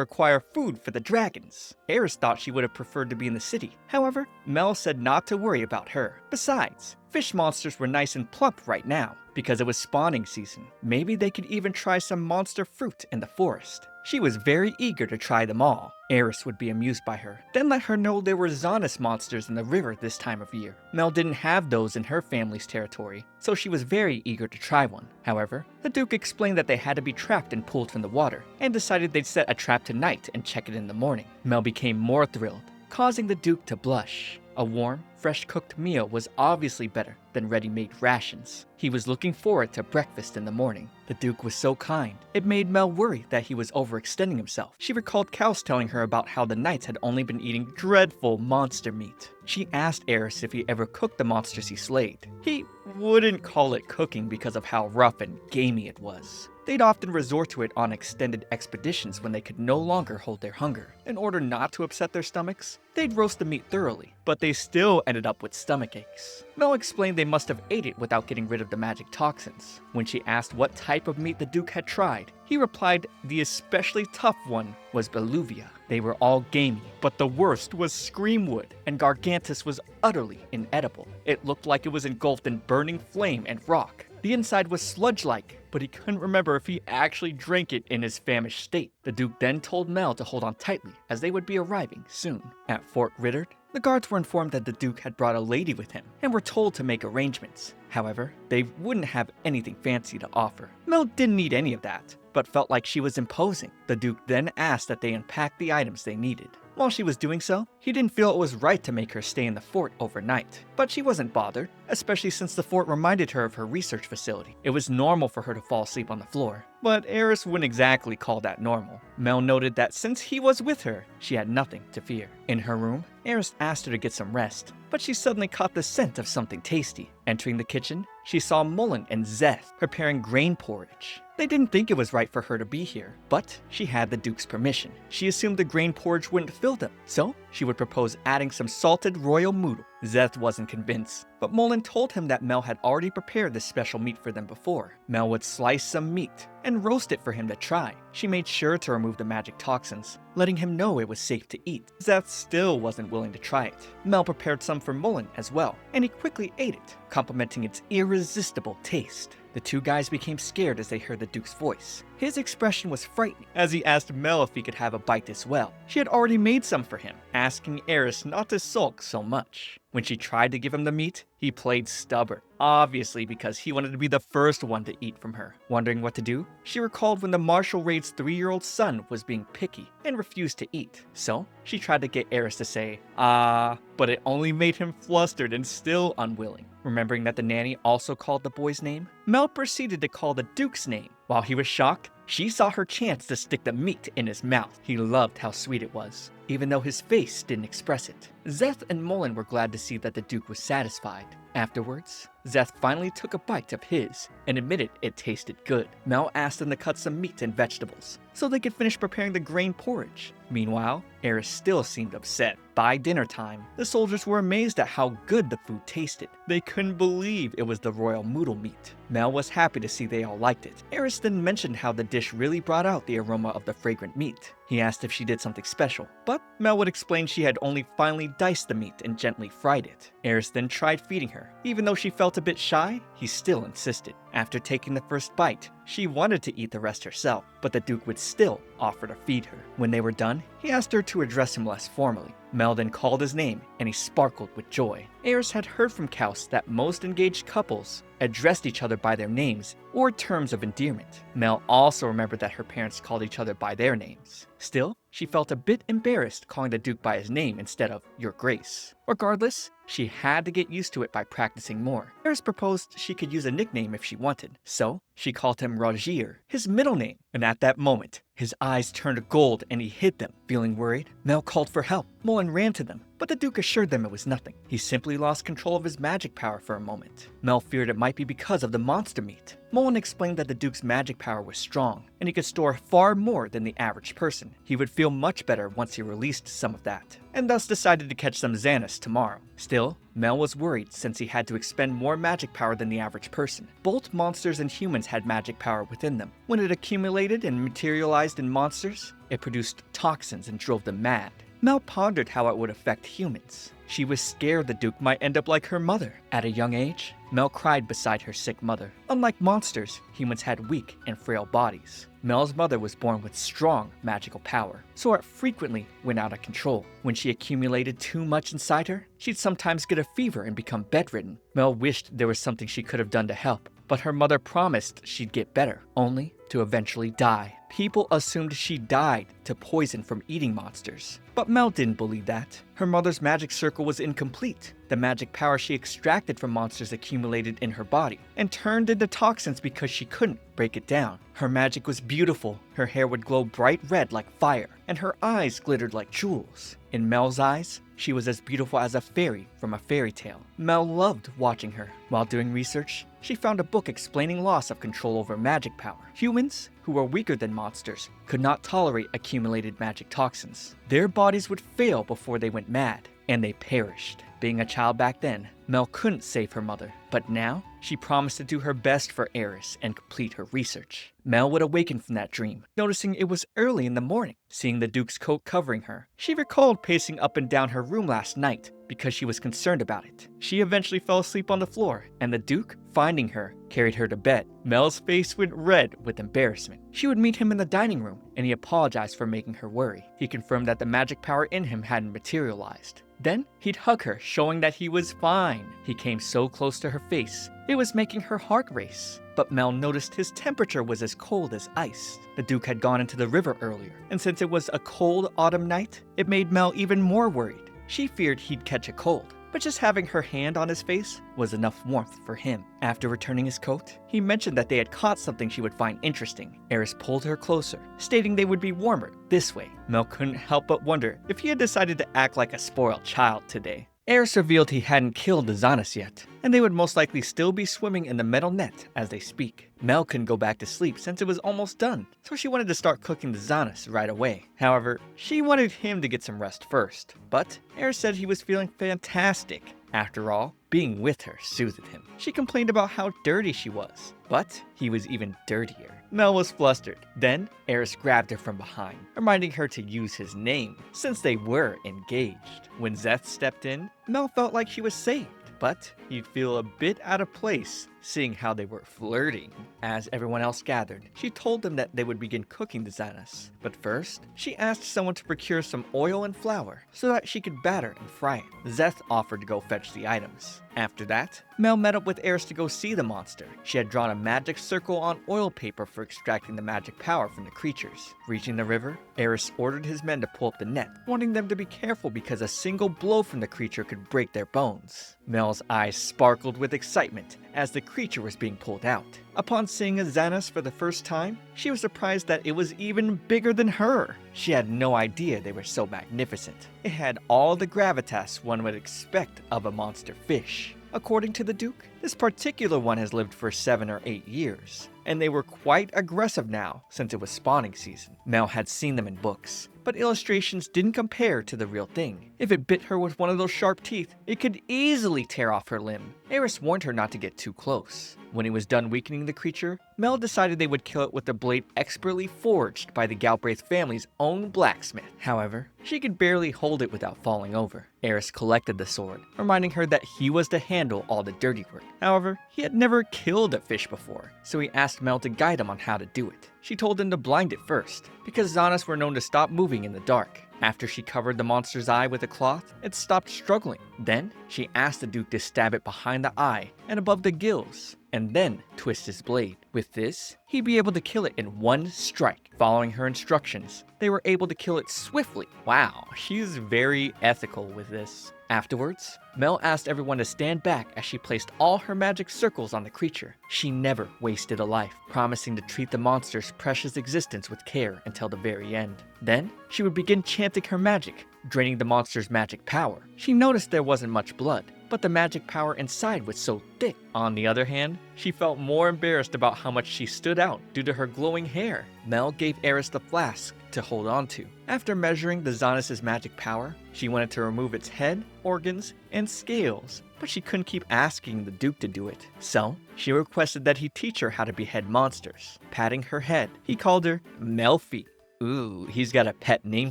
acquire food for the dragons. Eris thought she would have preferred to be in the city. However, Mel said not to worry about her. Besides, fish monsters were nice and plump right now, because it was spawning season. Maybe they could even try some monster fruit in the forest. She was very eager to try them all. Eris would be amused by her, then let her know there were Zanus monsters in the river this time of year. Mel didn't have those in her family's territory, so she was very eager to try one. However, the Duke explained that they had to be trapped and pulled from the water, and decided they'd set a trap tonight and check it in the morning. Mel became more thrilled, causing the Duke to blush. A warm, fresh-cooked meal was obviously better than ready-made rations. He was looking forward to breakfast in the morning. The Duke was so kind, it made Mel worry that he was overextending himself. She recalled Kals telling her about how the knights had only been eating dreadful monster meat. She asked Eris if he ever cooked the monsters he slayed. He wouldn't call it cooking because of how rough and gamey it was. They'd often resort to it on extended expeditions when they could no longer hold their hunger. In order not to upset their stomachs, they'd roast the meat thoroughly, but they still ended up with stomach aches. Mel explained they must have ate it without getting rid of the magic toxins. When she asked what type of meat the Duke had tried, he replied the especially tough one was Beluvia. They were all gamey, but the worst was Screamwood, and Gargantus was utterly inedible. It looked like it was engulfed in burning flame and rock. The inside was sludge-like, but he couldn't remember if he actually drank it in his famished state. The Duke then told Mel to hold on tightly, as they would be arriving soon. At Fort Rittard, the guards were informed that the Duke had brought a lady with him, and were told to make arrangements. However, they wouldn't have anything fancy to offer. Mel didn't need any of that, but felt like she was imposing. The Duke then asked that they unpack the items they needed. While she was doing so, he didn't feel it was right to make her stay in the fort overnight. But she wasn't bothered, especially since the fort reminded her of her research facility. It was normal for her to fall asleep on the floor, but Eris wouldn't exactly call that normal. Mel noted that since he was with her, she had nothing to fear. In her room, Eris asked her to get some rest, but she suddenly caught the scent of something tasty. Entering the kitchen, she saw Mullen and Zeth preparing grain porridge. They didn't think it was right for her to be here, but she had the Duke's permission. She assumed the grain porridge wouldn't fill them, so she would propose adding some salted royal noodle. Zeth wasn't convinced, but Mullen told him that Mel had already prepared this special meat for them before. Mel would slice some meat and roast it for him to try. She made sure to remove the magic toxins, letting him know it was safe to eat. Zeth still wasn't willing to try it. Mel prepared some for Mullen as well, and he quickly ate it, complimenting its irresistible taste. The two guys became scared as they heard the Duke's voice. His expression was frightening as he asked Mel if he could have a bite as well. She had already made some for him, asking Eris not to sulk so much. When she tried to give him the meat, he played stubborn, obviously because he wanted to be the first one to eat from her. Wondering what to do, she recalled when the Marshal Raid's 3-year-old son was being picky and refused to eat. So she tried to get Eris to say, but it only made him flustered and still unwilling. Remembering that the nanny also called the boy's name, Mel proceeded to call the Duke's name. While he was shocked, she saw her chance to stick the meat in his mouth. He loved how sweet it was, even though his face didn't express it. Zeth and Mullen were glad to see that the Duke was satisfied. Afterwards, Zeth finally took a bite of his and admitted it tasted good. Mel asked them to cut some meat and vegetables so they could finish preparing the grain porridge. Meanwhile, Eris still seemed upset. By dinner time, the soldiers were amazed at how good the food tasted. They couldn't believe it was the royal noodle meat. Mel was happy to see they all liked it. Eris then mentioned how the dish really brought out the aroma of the fragrant meat. He asked if she did something special, but Mel would explain she had only finely diced the meat and gently fried it. Eris then tried feeding her. Even though she felt a bit shy, he still insisted. After taking the first bite, she wanted to eat the rest herself, but the Duke would still offer to feed her. When they were done, he asked her to address him less formally. Mel then called his name, and he sparkled with joy. Eris had heard from Kaus that most engaged couples addressed each other by their names or terms of endearment. Mel also remembered that her parents called each other by their names. Still, she felt a bit embarrassed calling the Duke by his name instead of Your Grace. Regardless, she had to get used to it by practicing more. Eris proposed she could use a nickname if she wanted, so she called him Rogier, his middle name. And at that moment, his eyes turned gold and he hid them. Feeling worried, Mel called for help. Mullen ran to them, but the Duke assured them it was nothing. He simply lost control of his magic power for a moment. Mel feared it might be because of the monster meat. Mullen explained that the Duke's magic power was strong, and he could store far more than the average person. He would feel much better once he released some of that, and thus decided to catch some Xanis tomorrow. Still, Mel was worried since he had to expend more magic power than the average person. Both monsters and humans had magic power within them. When it accumulated and materialized in monsters, it produced toxins and drove them mad. Mel pondered how it would affect humans. She was scared the Duke might end up like her mother. At a young age, Mel cried beside her sick mother. Unlike monsters, humans had weak and frail bodies. Mel's mother was born with strong magical power, so it frequently went out of control. When she accumulated too much inside her, she'd sometimes get a fever and become bedridden. Mel wished there was something she could have done to help, but her mother promised she'd get better, only to eventually die. People assumed she died to poison from eating monsters, but Mel didn't believe that. Her mother's magic circle was incomplete. The magic power she extracted from monsters accumulated in her body and turned into toxins because she couldn't break it down. Her magic was beautiful. Her hair would glow bright red like fire, and her eyes glittered like jewels. In Mel's eyes, she was as beautiful as a fairy from a fairy tale. Mel loved watching her. While doing research, she found a book explaining loss of control over magic power. Humans, who were weaker than monsters, could not tolerate accumulated magic toxins. Their bodies would fail before they went mad, and they perished. Being a child back then, Mel couldn't save her mother, but now she promised to do her best for Eris and complete her research. Mel would awaken from that dream, noticing it was early in the morning. Seeing the Duke's coat covering her, she recalled pacing up and down her room last night because she was concerned about it. She eventually fell asleep on the floor, and the Duke, finding her, carried her to bed. Mel's face went red with embarrassment. She would meet him in the dining room, and he apologized for making her worry. He confirmed that the magic power in him hadn't materialized. Then he'd hug her, showing that he was fine. He came so close to her face, it was making her heart race. But Mel noticed his temperature was as cold as ice. The Duke had gone into the river earlier, and since it was a cold autumn night, it made Mel even more worried. She feared he'd catch a cold, but just having her hand on his face was enough warmth for him. After returning his coat, he mentioned that they had caught something she would find interesting. Eris pulled her closer, stating they would be warmer this way. Mel couldn't help but wonder if he had decided to act like a spoiled child today. Eris revealed he hadn't killed the Villainess yet, and they would most likely still be swimming in the metal net as they speak. Mel couldn't go back to sleep since it was almost done, so she wanted to start cooking the Villainess right away. However, she wanted him to get some rest first, but Eris said he was feeling fantastic. After all, being with her soothed him. She complained about how dirty she was, but he was even dirtier. Mel was flustered. Then, Eris grabbed her from behind, reminding her to use his name, since they were engaged. When Zeth stepped in, Mel felt like she was saved, but he'd feel a bit out of place seeing how they were flirting. As everyone else gathered, she told them that they would begin cooking the Villainess. But first, she asked someone to procure some oil and flour so that she could batter and fry it. Zeth offered to go fetch the items. After that, Mel met up with Eris to go see the monster. She had drawn a magic circle on oil paper for extracting the magic power from the creatures. Reaching the river, Eris ordered his men to pull up the net, warning them to be careful because a single blow from the creature could break their bones. Mel's eyes sparkled with excitement as the creature was being pulled out. Upon seeing a Villainess for the first time, she was surprised that it was even bigger than her. She had no idea they were so magnificent. It had all the gravitas one would expect of a monster fish. According to the Duke, this particular one has lived for 7 or 8 years, and they were quite aggressive now since it was spawning season. Mel had seen them in books, but illustrations didn't compare to the real thing. If it bit her with one of those sharp teeth, it could easily tear off her limb. Eris warned her not to get too close. When he was done weakening the creature, Mel decided they would kill it with a blade expertly forged by the Galbraith family's own blacksmith. However, she could barely hold it without falling over. Eris collected the sword, reminding her that he was to handle all the dirty work. However, he had never killed a fish before, so he asked Mel to guide him on how to do it. She told him to blind it first, because Villainess were known to stop moving in the dark. After she covered the monster's eye with a cloth, it stopped struggling. Then, she asked the Duke to stab it behind the eye and above the gills, and then twist his blade. With this, he'd be able to kill it in one strike. Following her instructions, they were able to kill it swiftly. Wow, she's very ethical with this. Afterwards, Mel asked everyone to stand back as she placed all her magic circles on the creature. She never wasted a life, promising to treat the monster's precious existence with care until the very end. Then, she would begin chanting her magic, draining the monster's magic power. She noticed there wasn't much blood, but the magic power inside was so thick. On the other hand, she felt more embarrassed about how much she stood out due to her glowing hair. Mel gave Eris the flask to hold on to. After measuring the Villainess's magic power, she wanted to remove its head, organs, and scales, but she couldn't keep asking the Duke to do it. So, she requested that he teach her how to behead monsters. Patting her head, he called her Melfi. Ooh, he's got a pet name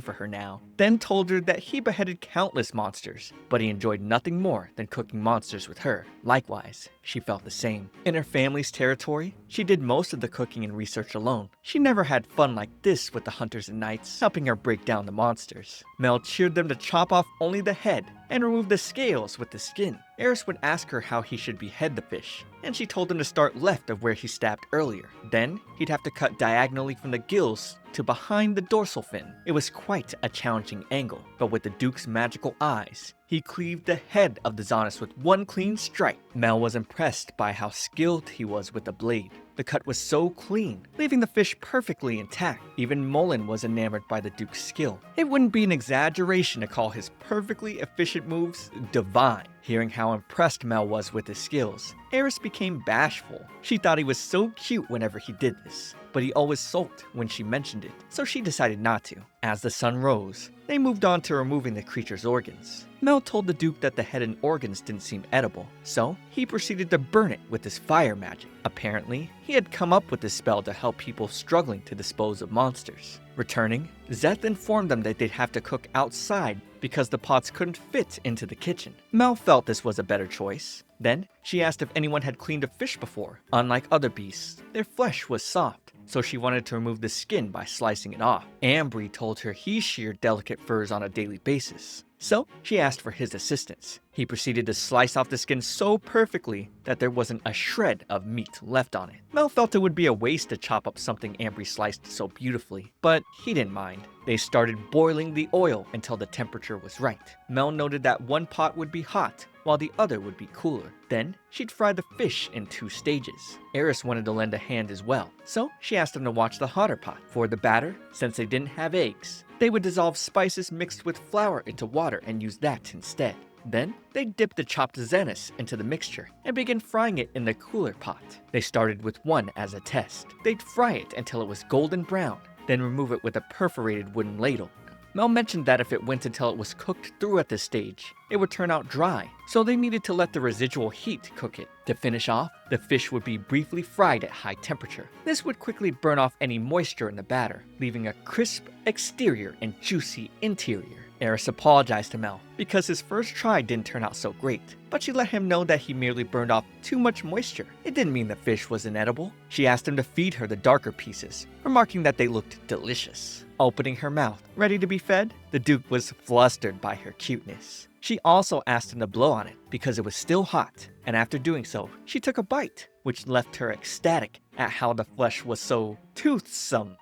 for her now. Then told her that he beheaded countless monsters, but he enjoyed nothing more than cooking monsters with her. Likewise, she felt the same. In her family's territory, she did most of the cooking and research alone. She never had fun like this with the hunters and knights, helping her break down the monsters. Mel cheered them to chop off only the head and remove the scales with the skin. Eris would ask her how he should behead the fish, and she told him to start left of where he stabbed earlier. Then, he'd have to cut diagonally from the gills to behind the dorsal fin. It was quite a challenging angle, but with the Duke's magical eyes, he cleaved the head of the Villainess with one clean strike. Mel was impressed by how skilled he was with the blade. The cut was so clean, leaving the fish perfectly intact. Even Mullen was enamored by the Duke's skill. It wouldn't be an exaggeration to call his perfectly efficient moves divine. Hearing how impressed Mel was with his skills, Eris became bashful. She thought he was so cute whenever he did this, but he always sulked when she mentioned it, so she decided not to. As the sun rose, they moved on to removing the creature's organs. Mel told the Duke that the head and organs didn't seem edible, so he proceeded to burn it with his fire magic. Apparently, he had come up with this spell to help people struggling to dispose of monsters. Returning, Zeth informed them that they'd have to cook outside because the pots couldn't fit into the kitchen. Mel felt this was a better choice. Then, she asked if anyone had cleaned a fish before. Unlike other beasts, their flesh was soft, so she wanted to remove the skin by slicing it off. Ambry told her he sheared delicate furs on a daily basis, so she asked for his assistance. He proceeded to slice off the skin so perfectly that there wasn't a shred of meat left on it. Mel felt it would be a waste to chop up something Ambry sliced so beautifully, but he didn't mind. They started boiling the oil until the temperature was right. Mel noted that one pot would be hot, while the other would be cooler. Then, she'd fry the fish in 2 stages. Eris wanted to lend a hand as well, so she asked him to watch the hotter pot. For the batter, since they didn't have eggs, they would dissolve spices mixed with flour into water and use that instead. Then, they'd dip the chopped Villainess into the mixture and begin frying it in the cooler pot. They started with one as a test. They'd fry it until it was golden brown, then remove it with a perforated wooden ladle. Mel mentioned that if it went until it was cooked through at this stage, it would turn out dry, so they needed to let the residual heat cook it. To finish off, the fish would be briefly fried at high temperature. This would quickly burn off any moisture in the batter, leaving a crisp exterior and juicy interior. Eris apologized to Mel because his first try didn't turn out so great, but she let him know that he merely burned off too much moisture. It didn't mean the fish was inedible. She asked him to feed her the darker pieces, remarking that they looked delicious. Opening her mouth, ready to be fed, the Duke was flustered by her cuteness. She also asked him to blow on it because it was still hot, and after doing so, she took a bite, which left her ecstatic at how the flesh was so toothsome.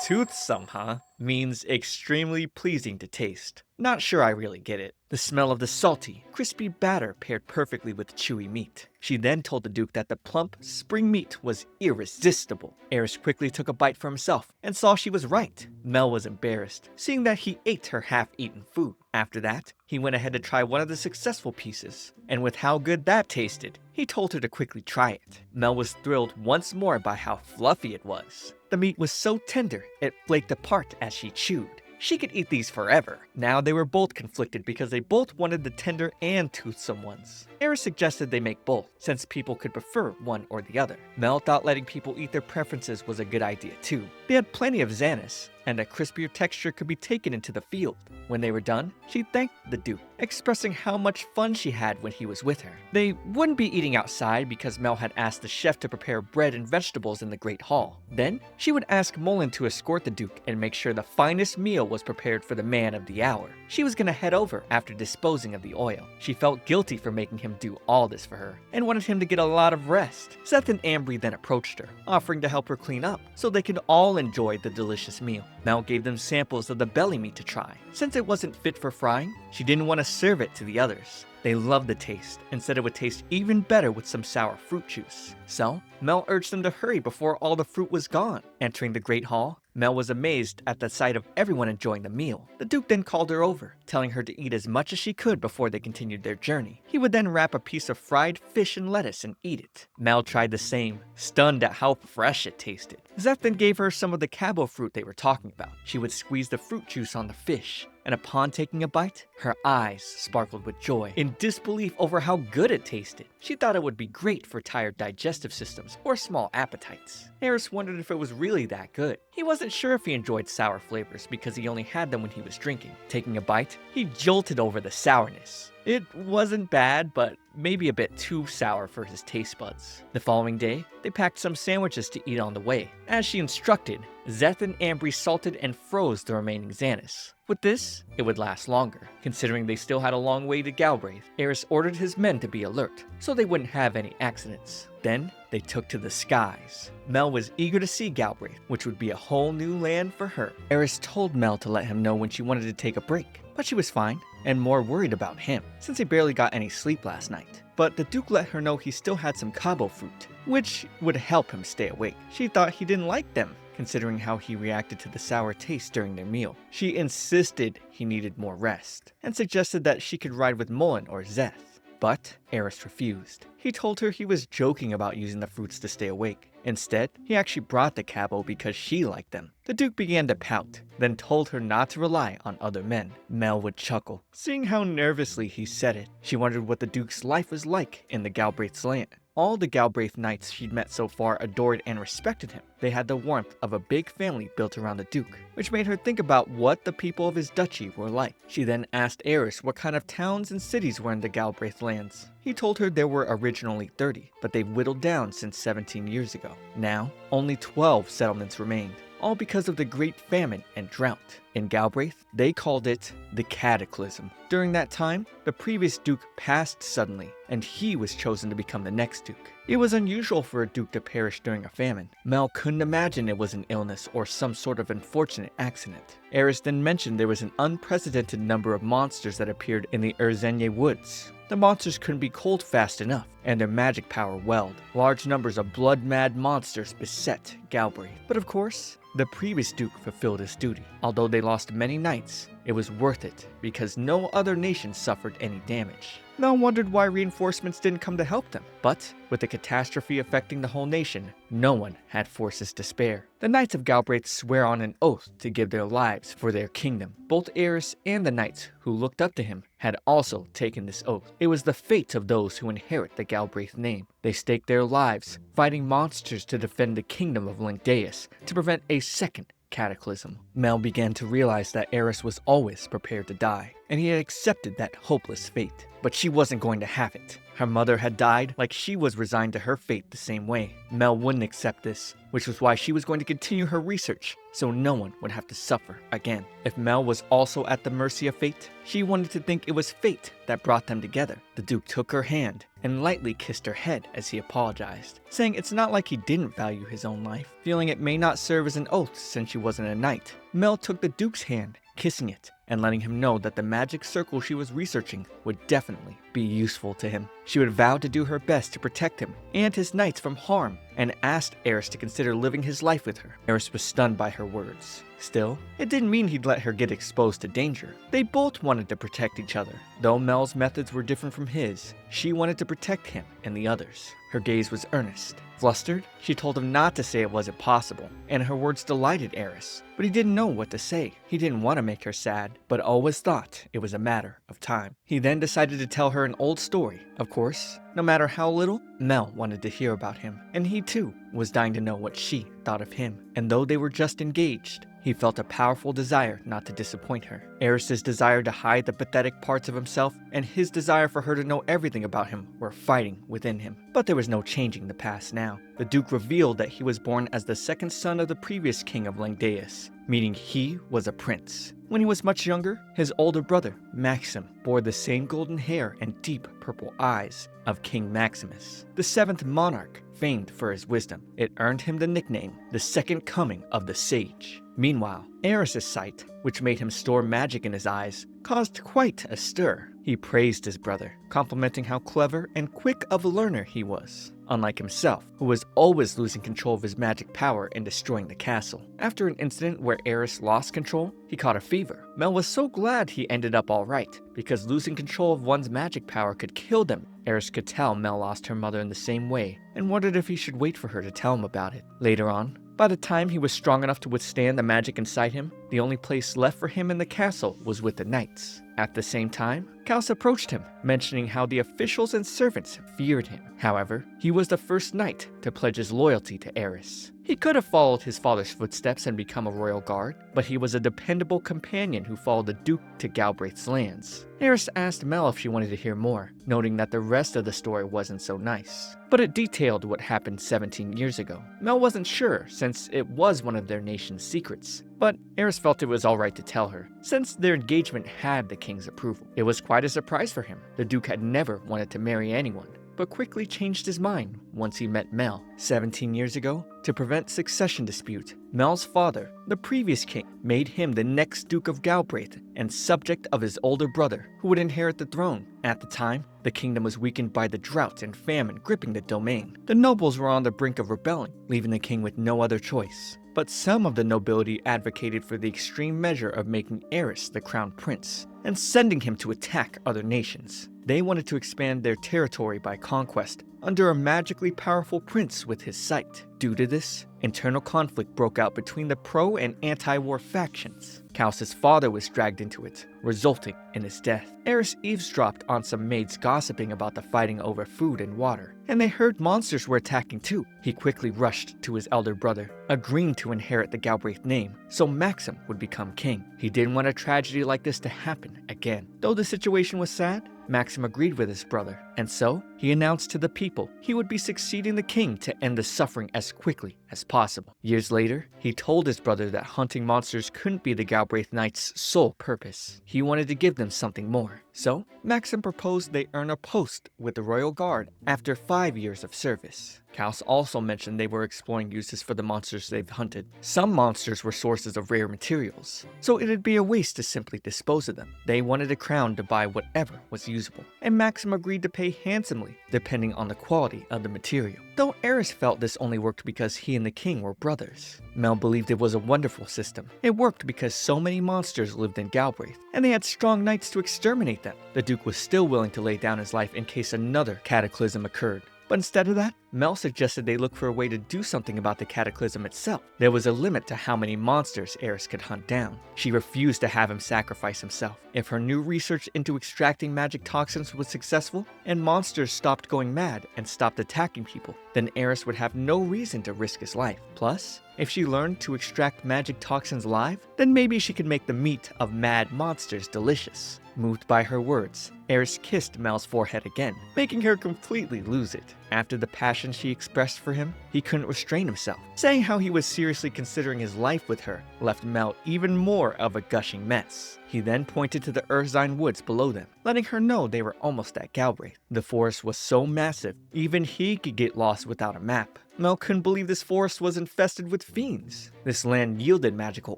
Toothsome, huh? Means extremely pleasing to taste. Not sure I really get it. The smell of the salty, crispy batter paired perfectly with chewy meat. She then told the Duke that the plump, spring meat was irresistible. Eris quickly took a bite for himself and saw she was right. Mel was embarrassed, seeing that he ate her half-eaten food. After that, he went ahead to try one of the successful pieces, and with how good that tasted, he told her to quickly try it. Mel was thrilled once more by how fluffy it was. The meat was so tender, it flaked apart as she chewed. She could eat these forever. Now they were both conflicted because they both wanted the tender and toothsome ones. Eris suggested they make both, since people could prefer one or the other. Mel thought letting people eat their preferences was a good idea too. They had plenty of Villainess, and a crispier texture could be taken into the field. When they were done, she thanked the Duke, expressing how much fun she had when he was with her. They wouldn't be eating outside because Mel had asked the chef to prepare bread and vegetables in the Great Hall. Then, she would ask Mullen to escort the Duke and make sure the finest meal was prepared for the man of the hour. She was gonna head over after disposing of the oil. She felt guilty for making him do all this for her, and wanted him to get a lot of rest. Seth and Ambry then approached her, offering to help her clean up, so they could all enjoy the delicious meal. Mel gave them samples of the belly meat to try. Since it wasn't fit for frying, she didn't want to serve it to the others. They loved the taste and said it would taste even better with some sour fruit juice. So, Mel urged them to hurry before all the fruit was gone. Entering the Great Hall, Mel was amazed at the sight of everyone enjoying the meal. The Duke then called her over, telling her to eat as much as she could before they continued their journey. He would then wrap a piece of fried fish and lettuce and eat it. Mel tried the same, stunned at how fresh it tasted. Zeth then gave her some of the cabo fruit they were talking about. She would squeeze the fruit juice on the fish, and upon taking a bite, her eyes sparkled with joy, in disbelief over how good it tasted. She thought it would be great for tired digestive systems or small appetites. Eris wondered if it was really that good. He wasn't sure if he enjoyed sour flavors because he only had them when he was drinking. Taking a bite, he jolted over the sourness. It wasn't bad, but maybe a bit too sour for his taste buds. The following day, they packed some sandwiches to eat on the way. As she instructed, Zeth and Ambry salted and froze the remaining Villainess. With this, it would last longer. Considering they still had a long way to Galbraith, Eris ordered his men to be alert, so they wouldn't have any accidents. Then, they took to the skies. Mel was eager to see Galbraith, which would be a whole new land for her. Eris told Mel to let him know when she wanted to take a break, but she was fine, and more worried about him, since he barely got any sleep last night. But the Duke let her know he still had some cabo fruit, which would help him stay awake. She thought he didn't like them, considering how he reacted to the sour taste during their meal. She insisted he needed more rest, and suggested that she could ride with Mullen or Zeth. But Eris refused. He told her he was joking about using the fruits to stay awake. Instead, he actually brought the cabo because she liked them. The Duke began to pout, then told her not to rely on other men. Mel would chuckle, seeing how nervously he said it. She wondered what the Duke's life was like in the Galbraith's land. All the Galbraith knights she'd met so far adored and respected him. They had the warmth of a big family built around the Duke, which made her think about what the people of his duchy were like. She then asked Eris what kind of towns and cities were in the Galbraith lands. He told her there were originally 30, but they've whittled down since 17 years ago. Now, only 12 settlements remained, all because of the Great Famine and drought. In Galbraith, they called it the Cataclysm. During that time, the previous Duke passed suddenly, and he was chosen to become the next Duke. It was unusual for a Duke to perish during a famine. Mel couldn't imagine it was an illness or some sort of unfortunate accident. Eris then mentioned there was an unprecedented number of monsters that appeared in the Urzenye woods. The monsters couldn't be cold fast enough, and their magic power welled. Large numbers of blood-mad monsters beset Galbraith. But of course, the previous Duke fulfilled his duty. Although they lost many knights, it was worth it because no other nation suffered any damage. Mel wondered why reinforcements didn't come to help them, but with the catastrophe affecting the whole nation, no one had forces to spare. The Knights of Galbraith swear on an oath to give their lives for their kingdom. Both Eris and the knights who looked up to him had also taken this oath. It was the fate of those who inherit the Galbraith name. They staked their lives, fighting monsters to defend the kingdom of Linkdeus, to prevent a second cataclysm. Mel began to realize that Eris was always prepared to die, and he had accepted that hopeless fate. But she wasn't going to have it. Her mother had died, like she was resigned to her fate the same way. Mel wouldn't accept this, which was why she was going to continue her research, so no one would have to suffer again. If Mel was also at the mercy of fate, she wanted to think it was fate that brought them together. The Duke took her hand and lightly kissed her head as he apologized, saying it's not like he didn't value his own life. Feeling it may not serve as an oath since she wasn't a knight, Mel took the Duke's hand, kissing it, and letting him know that the magic circle she was researching would definitely be useful to him. She would vow to do her best to protect him and his knights from harm, and asked Eris to consider living his life with her. Eris was stunned by her words. Still, it didn't mean he'd let her get exposed to danger. They both wanted to protect each other. Though Mel's methods were different from his, she wanted to protect him and the others. Her gaze was earnest. Flustered, she told him not to say it wasn't possible, and her words delighted Eris. But he didn't know what to say. He didn't want to make her sad, but always thought it was a matter of time. He then decided to tell her an old story. Of course, no matter how little, Mel wanted to hear about him, and he too was dying to know what she thought of him. And though they were just engaged, he felt a powerful desire not to disappoint her. Eris's desire to hide the pathetic parts of himself and his desire for her to know everything about him were fighting within him. But there was no changing the past now. The Duke revealed that he was born as the second son of the previous king of Linkdeus, meaning he was a prince. When he was much younger, his older brother, Maxim, bore the same golden hair and deep purple eyes of King Maximus, the seventh monarch, famed for his wisdom. It earned him the nickname, the Second Coming of the Sage. Meanwhile, Eris's sight, which made him store magic in his eyes, caused quite a stir. He praised his brother, complimenting how clever and quick of a learner he was, unlike himself, who was always losing control of his magic power and destroying the castle. After an incident where Eris lost control, he caught a fever. Mel was so glad he ended up alright, because losing control of one's magic power could kill them. Eris could tell Mel lost her mother in the same way, and wondered if he should wait for her to tell him about it. Later on, by the time he was strong enough to withstand the magic inside him, the only place left for him in the castle was with the knights. At the same time, Kaus approached him, mentioning how the officials and servants feared him. However, he was the first knight to pledge his loyalty to Eris. He could have followed his father's footsteps and become a royal guard, but he was a dependable companion who followed the Duke to Galbraith's lands. Eris asked Mel if she wanted to hear more, noting that the rest of the story wasn't so nice. But it detailed what happened 17 years ago. Mel wasn't sure, since it was one of their nation's secrets. But Eris felt it was alright to tell her, since their engagement had the king's approval. It was quite a surprise for him. The Duke had never wanted to marry anyone, but quickly changed his mind once he met Mel. 17 years ago, to prevent succession dispute, Mel's father, the previous king, made him the next Duke of Galbraith and subject of his older brother, who would inherit the throne. At the time, the kingdom was weakened by the drought and famine gripping the domain. The nobles were on the brink of rebelling, leaving the king with no other choice But some of the nobility advocated for the extreme measure of making Eris the crown prince and sending him to attack other nations. They wanted to expand their territory by conquest under a magically powerful prince with his sight. Due to this, internal conflict broke out between the pro and anti-war factions. Kaus's father was dragged into it, resulting in his death. Eris eavesdropped on some maids gossiping about the fighting over food and water, and they heard monsters were attacking too. He quickly rushed to his elder brother, agreeing to inherit the Galbraith name so Maxim would become king. He didn't want a tragedy like this to happen again. Though the situation was sad, Maxim agreed with his brother, and so he announced to the people he would be succeeding the king to end the suffering as quickly as possible. Years later, he told his brother that hunting monsters couldn't be the Galbraith Knights' sole purpose. He wanted to give them something more. So, Maxim proposed they earn a post with the Royal Guard after 5 years of service. Kaus also mentioned they were exploring uses for the monsters they've hunted. Some monsters were sources of rare materials, so it'd be a waste to simply dispose of them. They wanted a crown to buy whatever was usable, and Maxim agreed to pay handsomely, depending on the quality of the material. Though Eris felt this only worked because he and the king were brothers. Mel believed it was a wonderful system. It worked because so many monsters lived in Galbraith, and they had strong knights to exterminate them. The Duke was still willing to lay down his life in case another cataclysm occurred. But instead of that, Mel suggested they look for a way to do something about the cataclysm itself. There was a limit to how many monsters Eris could hunt down. She refused to have him sacrifice himself. If her new research into extracting magic toxins was successful, and monsters stopped going mad and stopped attacking people, then Eris would have no reason to risk his life. Plus, if she learned to extract magic toxins live, then maybe she could make the meat of mad monsters delicious. Moved by her words, Eris kissed Mel's forehead again, making her completely lose it. After the passion she expressed for him, he couldn't restrain himself. Saying how he was seriously considering his life with her left Mel even more of a gushing mess. He then pointed to the Urzine woods below them, letting her know they were almost at Galbraith. The forest was so massive, even he could get lost without a map. Mel couldn't believe this forest was infested with fiends. This land yielded magical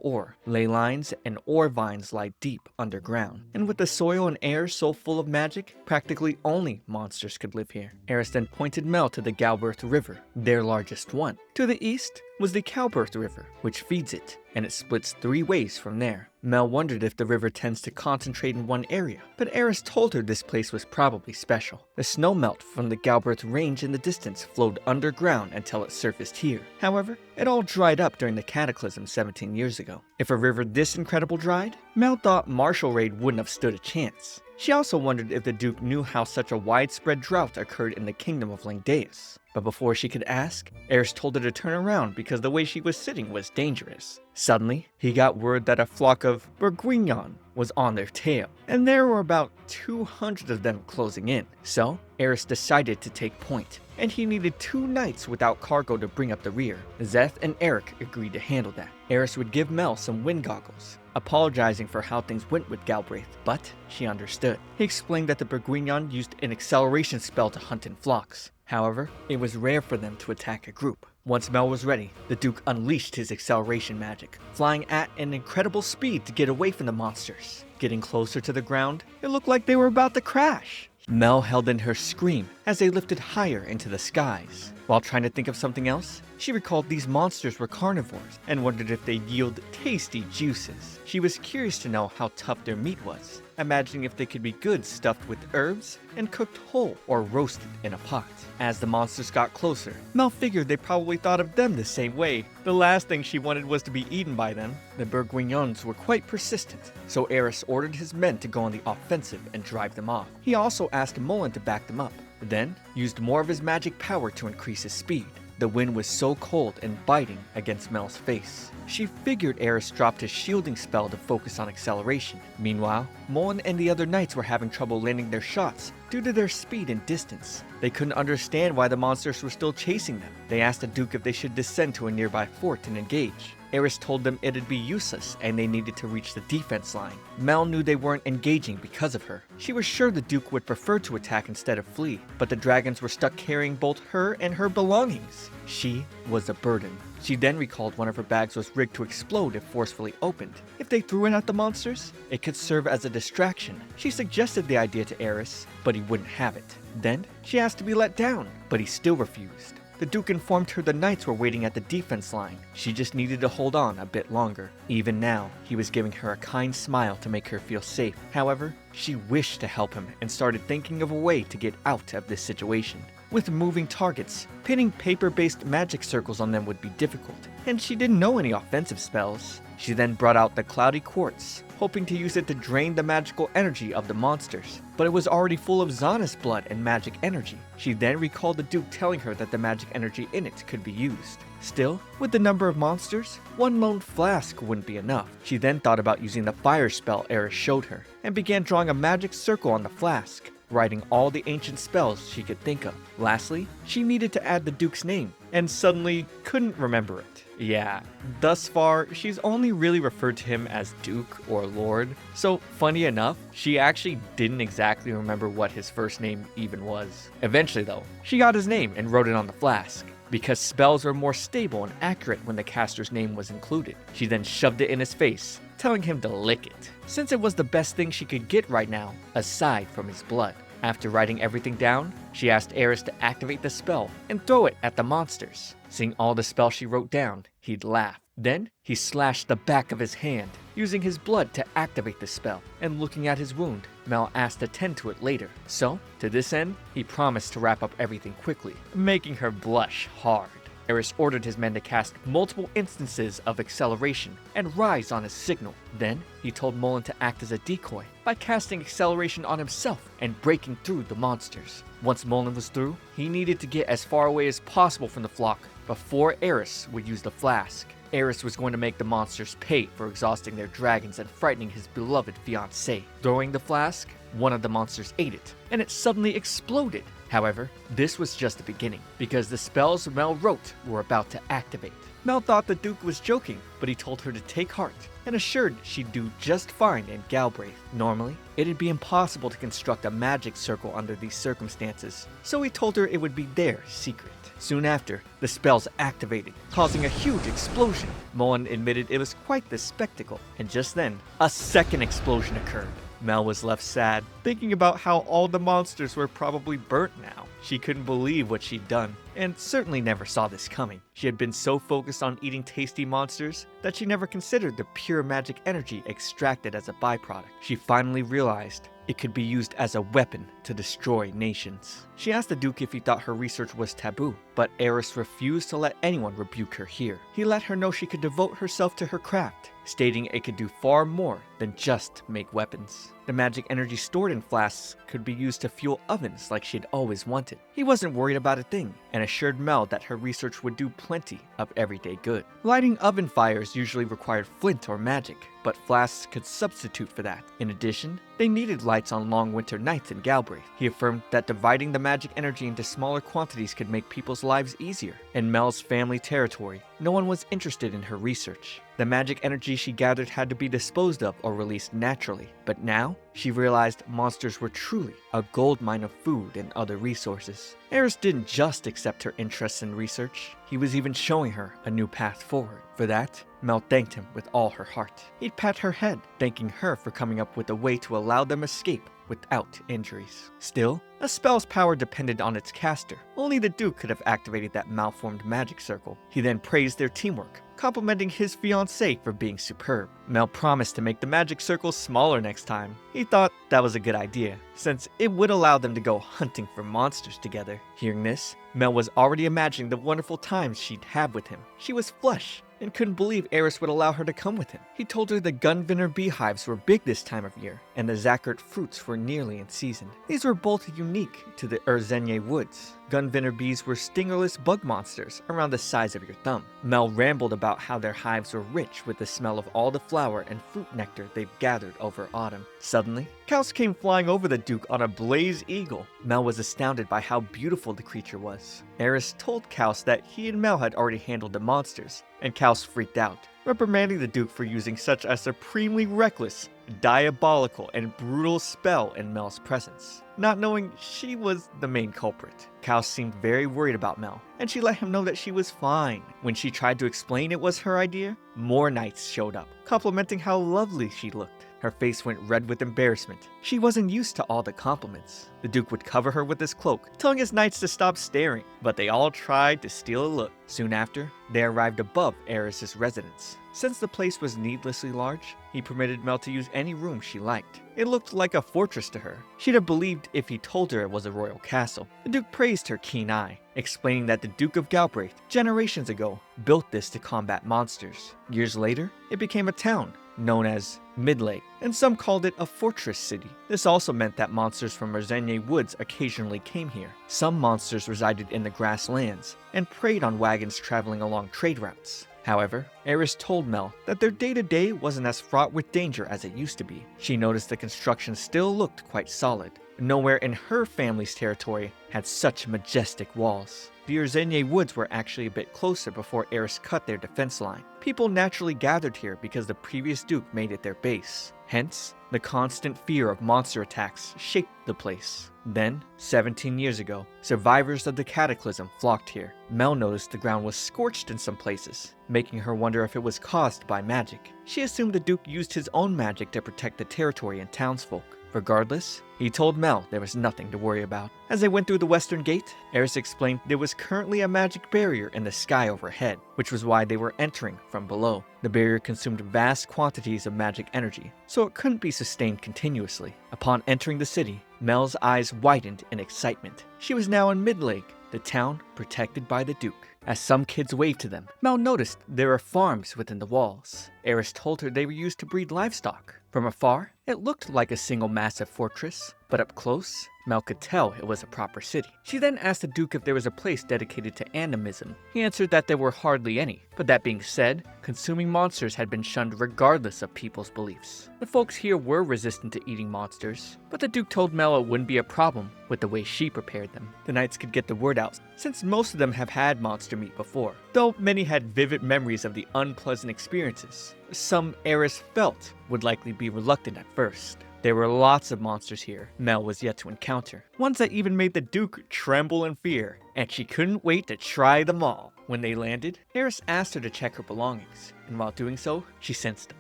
ore. Ley lines and ore vines lie deep underground. And with the soil and air so full of magic, practically only monsters could live here. Eris then pointed Mel to the Galbraith River, their largest one. To the east was the Calberth River, which feeds it, and it splits 3 ways from there. Mel wondered if the river tends to concentrate in one area, but Eris told her this place was probably special. The snow melt from the Galbraith Range in the distance flowed underground until it surfaced here. However, it all dried up during the cataclysm 17 years ago. If a river this incredible dried, Mel thought Marshall Raid wouldn't have stood a chance. She also wondered if the Duke knew how such a widespread drought occurred in the kingdom of Langdeus. But before she could ask, Eris told her to turn around because the way she was sitting was dangerous. Suddenly, he got word that a flock of Bourguignon was on their tail, and there were about 200 of them closing in. So, Eris decided to take point, and he needed 2 knights without cargo to bring up the rear. Zeth and Eric agreed to handle that. Eris would give Mel some wind goggles, apologizing for how things went with Galbraith, but she understood. He explained that the Bourguignon used an acceleration spell to hunt in flocks. However, it was rare for them to attack a group. Once Mel was ready, the Duke unleashed his acceleration magic, flying at an incredible speed to get away from the monsters. Getting closer to the ground, it looked like they were about to crash. Mel held in her scream as they lifted higher into the skies. While trying to think of something else, she recalled these monsters were carnivores and wondered if they'd yield tasty juices. She was curious to know how tough their meat was, imagining if they could be good stuffed with herbs and cooked whole or roasted in a pot. As the monsters got closer, Mel figured they probably thought of them the same way. The last thing she wanted was to be eaten by them. The Bourguignons were quite persistent, so Eris ordered his men to go on the offensive and drive them off. He also asked Mullen to back them up, then used more of his magic power to increase his speed. The wind was so cold and biting against Mel's face. She figured Eris dropped his shielding spell to focus on acceleration. Meanwhile, Mullen and the other knights were having trouble landing their shots due to their speed and distance. They couldn't understand why the monsters were still chasing them. They asked the Duke if they should descend to a nearby fort and engage. Eris told them it'd be useless and they needed to reach the defense line. Mel knew they weren't engaging because of her. She was sure the Duke would prefer to attack instead of flee, but the dragons were stuck carrying both her and her belongings. She was a burden. She then recalled one of her bags was rigged to explode if forcefully opened. If they threw it at the monsters, it could serve as a distraction. She suggested the idea to Eris, but he wouldn't have it. Then, she asked to be let down, but he still refused. The Duke informed her the knights were waiting at the defense line. She just needed to hold on a bit longer. Even now, he was giving her a kind smile to make her feel safe. However, she wished to help him and started thinking of a way to get out of this situation. With moving targets, pinning paper-based magic circles on them would be difficult, and she didn't know any offensive spells. She then brought out the cloudy quartz, hoping to use it to drain the magical energy of the monsters, but it was already full of Zana's blood and magic energy. She then recalled the Duke telling her that the magic energy in it could be used. Still, with the number of monsters, one lone flask wouldn't be enough. She then thought about using the fire spell Eris showed her, and began drawing a magic circle on the flask, writing all the ancient spells she could think of. Lastly, she needed to add the Duke's name, and suddenly couldn't remember it. Yeah, thus far, she's only really referred to him as Duke or Lord, so funny enough, she actually didn't exactly remember what his first name even was. Eventually though, she got his name and wrote it on the flask, because spells are more stable and accurate when the caster's name was included. She then shoved it in his face, telling him to lick it, since it was the best thing she could get right now, aside from his blood. After writing everything down, she asked Eris to activate the spell and throw it at the monsters. Seeing all the spell she wrote down, he'd laugh. Then, he slashed the back of his hand, using his blood to activate the spell, and looking at his wound, Mel asked to tend to it later. So, to this end, he promised to wrap up everything quickly, making her blush hard. Eris ordered his men to cast multiple instances of acceleration and rise on his signal. Then, he told Mullen to act as a decoy by casting acceleration on himself and breaking through the monsters. Once Mullen was through, he needed to get as far away as possible from the flock before Eris would use the flask. Eris was going to make the monsters pay for exhausting their dragons and frightening his beloved fiancée. Throwing the flask, one of the monsters ate it, and it suddenly exploded. However, this was just the beginning, because the spells Mel wrote were about to activate. Mel thought the Duke was joking, but he told her to take heart and assured she'd do just fine in Galbraith. Normally, it'd be impossible to construct a magic circle under these circumstances, so he told her it would be their secret. Soon after, the spells activated, causing a huge explosion. Mullen admitted it was quite the spectacle, and just then, a second explosion occurred. Mel was left sad, thinking about how all the monsters were probably burnt now. She couldn't believe what she'd done, and certainly never saw this coming. She had been so focused on eating tasty monsters that she never considered the pure magic energy extracted as a byproduct. She finally realized it could be used as a weapon to destroy nations. She asked the Duke if he thought her research was taboo, but Eris refused to let anyone rebuke her here. He let her know she could devote herself to her craft, stating it could do far more than just make weapons. The magic energy stored in flasks could be used to fuel ovens like she'd always wanted. He wasn't worried about a thing, and assured Mel that her research would do plenty of everyday good. Lighting oven fires usually required flint or magic, but flasks could substitute for that. In addition, they needed lights on long winter nights in Galbraith. He affirmed that dividing the magic energy into smaller quantities could make people's lives easier. In Mel's family territory, no one was interested in her research. The magic energy she gathered had to be disposed of or released naturally, but now she realized monsters were truly a goldmine of food and other resources. Eris didn't just accept her interests in research, he was even showing her a new path forward. For that, Mel thanked him with all her heart. He'd pat her head, thanking her for coming up with a way to allow them escape without injuries. Still, a spell's power depended on its caster. Only the Duke could have activated that malformed magic circle. He then praised their teamwork, complimenting his fiancée for being superb. Mel promised to make the magic circle smaller next time. He thought that was a good idea, since it would allow them to go hunting for monsters together. Hearing this, Mel was already imagining the wonderful times she'd have with him. She was flush and couldn't believe Eris would allow her to come with him. He told her the Gunvinner beehives were big this time of year, and the Zackert fruits were nearly in season. These were both unique to the Urzenye woods. Gunvinner bees were stingerless bug monsters around the size of your thumb. Mel rambled about how their hives were rich with the smell of all the flower and fruit nectar they've gathered over autumn. Suddenly, Kaus came flying over the Duke on a blaze eagle. Mel was astounded by how beautiful the creature was. Eris told Kaus that he and Mel had already handled the monsters, and Kaus freaked out, reprimanding the Duke for using such a supremely reckless, diabolical, and brutal spell in Mel's presence, not knowing she was the main culprit. Kaus seemed very worried about Mel, and she let him know that she was fine. When she tried to explain it was her idea, more knights showed up, complimenting how lovely she looked. Her face went red with embarrassment. She wasn't used to all the compliments. The Duke would cover her with his cloak, telling his knights to stop staring, but they all tried to steal a look. Soon after, they arrived above Eris's residence. Since the place was needlessly large, he permitted Mel to use any room she liked. It looked like a fortress to her. She'd have believed if he told her it was a royal castle. The Duke praised her keen eye, explaining that the Duke of Galbraith, generations ago, built this to combat monsters. Years later, it became a town, known as Midlake, and some called it a fortress city. This also meant that monsters from Merzenier Woods occasionally came here. Some monsters resided in the grasslands and preyed on wagons traveling along trade routes. However, Eris told Mel that their day-to-day wasn't as fraught with danger as it used to be. She noticed the construction still looked quite solid. Nowhere in her family's territory had such majestic walls. The Merzenier Woods were actually a bit closer before Eris cut their defense line. People naturally gathered here because the previous Duke made it their base. Hence, the constant fear of monster attacks shaped the place. Then, 17 years ago, survivors of the cataclysm flocked here. Mel noticed the ground was scorched in some places, making her wonder if it was caused by magic. She assumed the Duke used his own magic to protect the territory and townsfolk. Regardless, he told Mel there was nothing to worry about. As they went through the western gate, Eris explained there was currently a magic barrier in the sky overhead, which was why they were entering from below. The barrier consumed vast quantities of magic energy, so it couldn't be sustained continuously. Upon entering the city, Mel's eyes widened in excitement. She was now in Midlake, the town protected by the Duke. As some kids waved to them, Mel noticed there were farms within the walls. Eris told her they were used to breed livestock. From afar, it looked like a single massive fortress, but up close, Mel could tell it was a proper city. She then asked the Duke if there was a place dedicated to animism. He answered that there were hardly any, but that being said, consuming monsters had been shunned regardless of people's beliefs. The folks here were resistant to eating monsters, but the Duke told Mel it wouldn't be a problem with the way she prepared them. The knights could get the word out, since most of them have had monster meat before, though many had vivid memories of the unpleasant experiences. Some Eris felt would likely be reluctant at first. There were lots of monsters here Mel was yet to encounter, ones that even made the Duke tremble in fear, and she couldn't wait to try them all. When they landed, Eris asked her to check her belongings, and while doing so, she sensed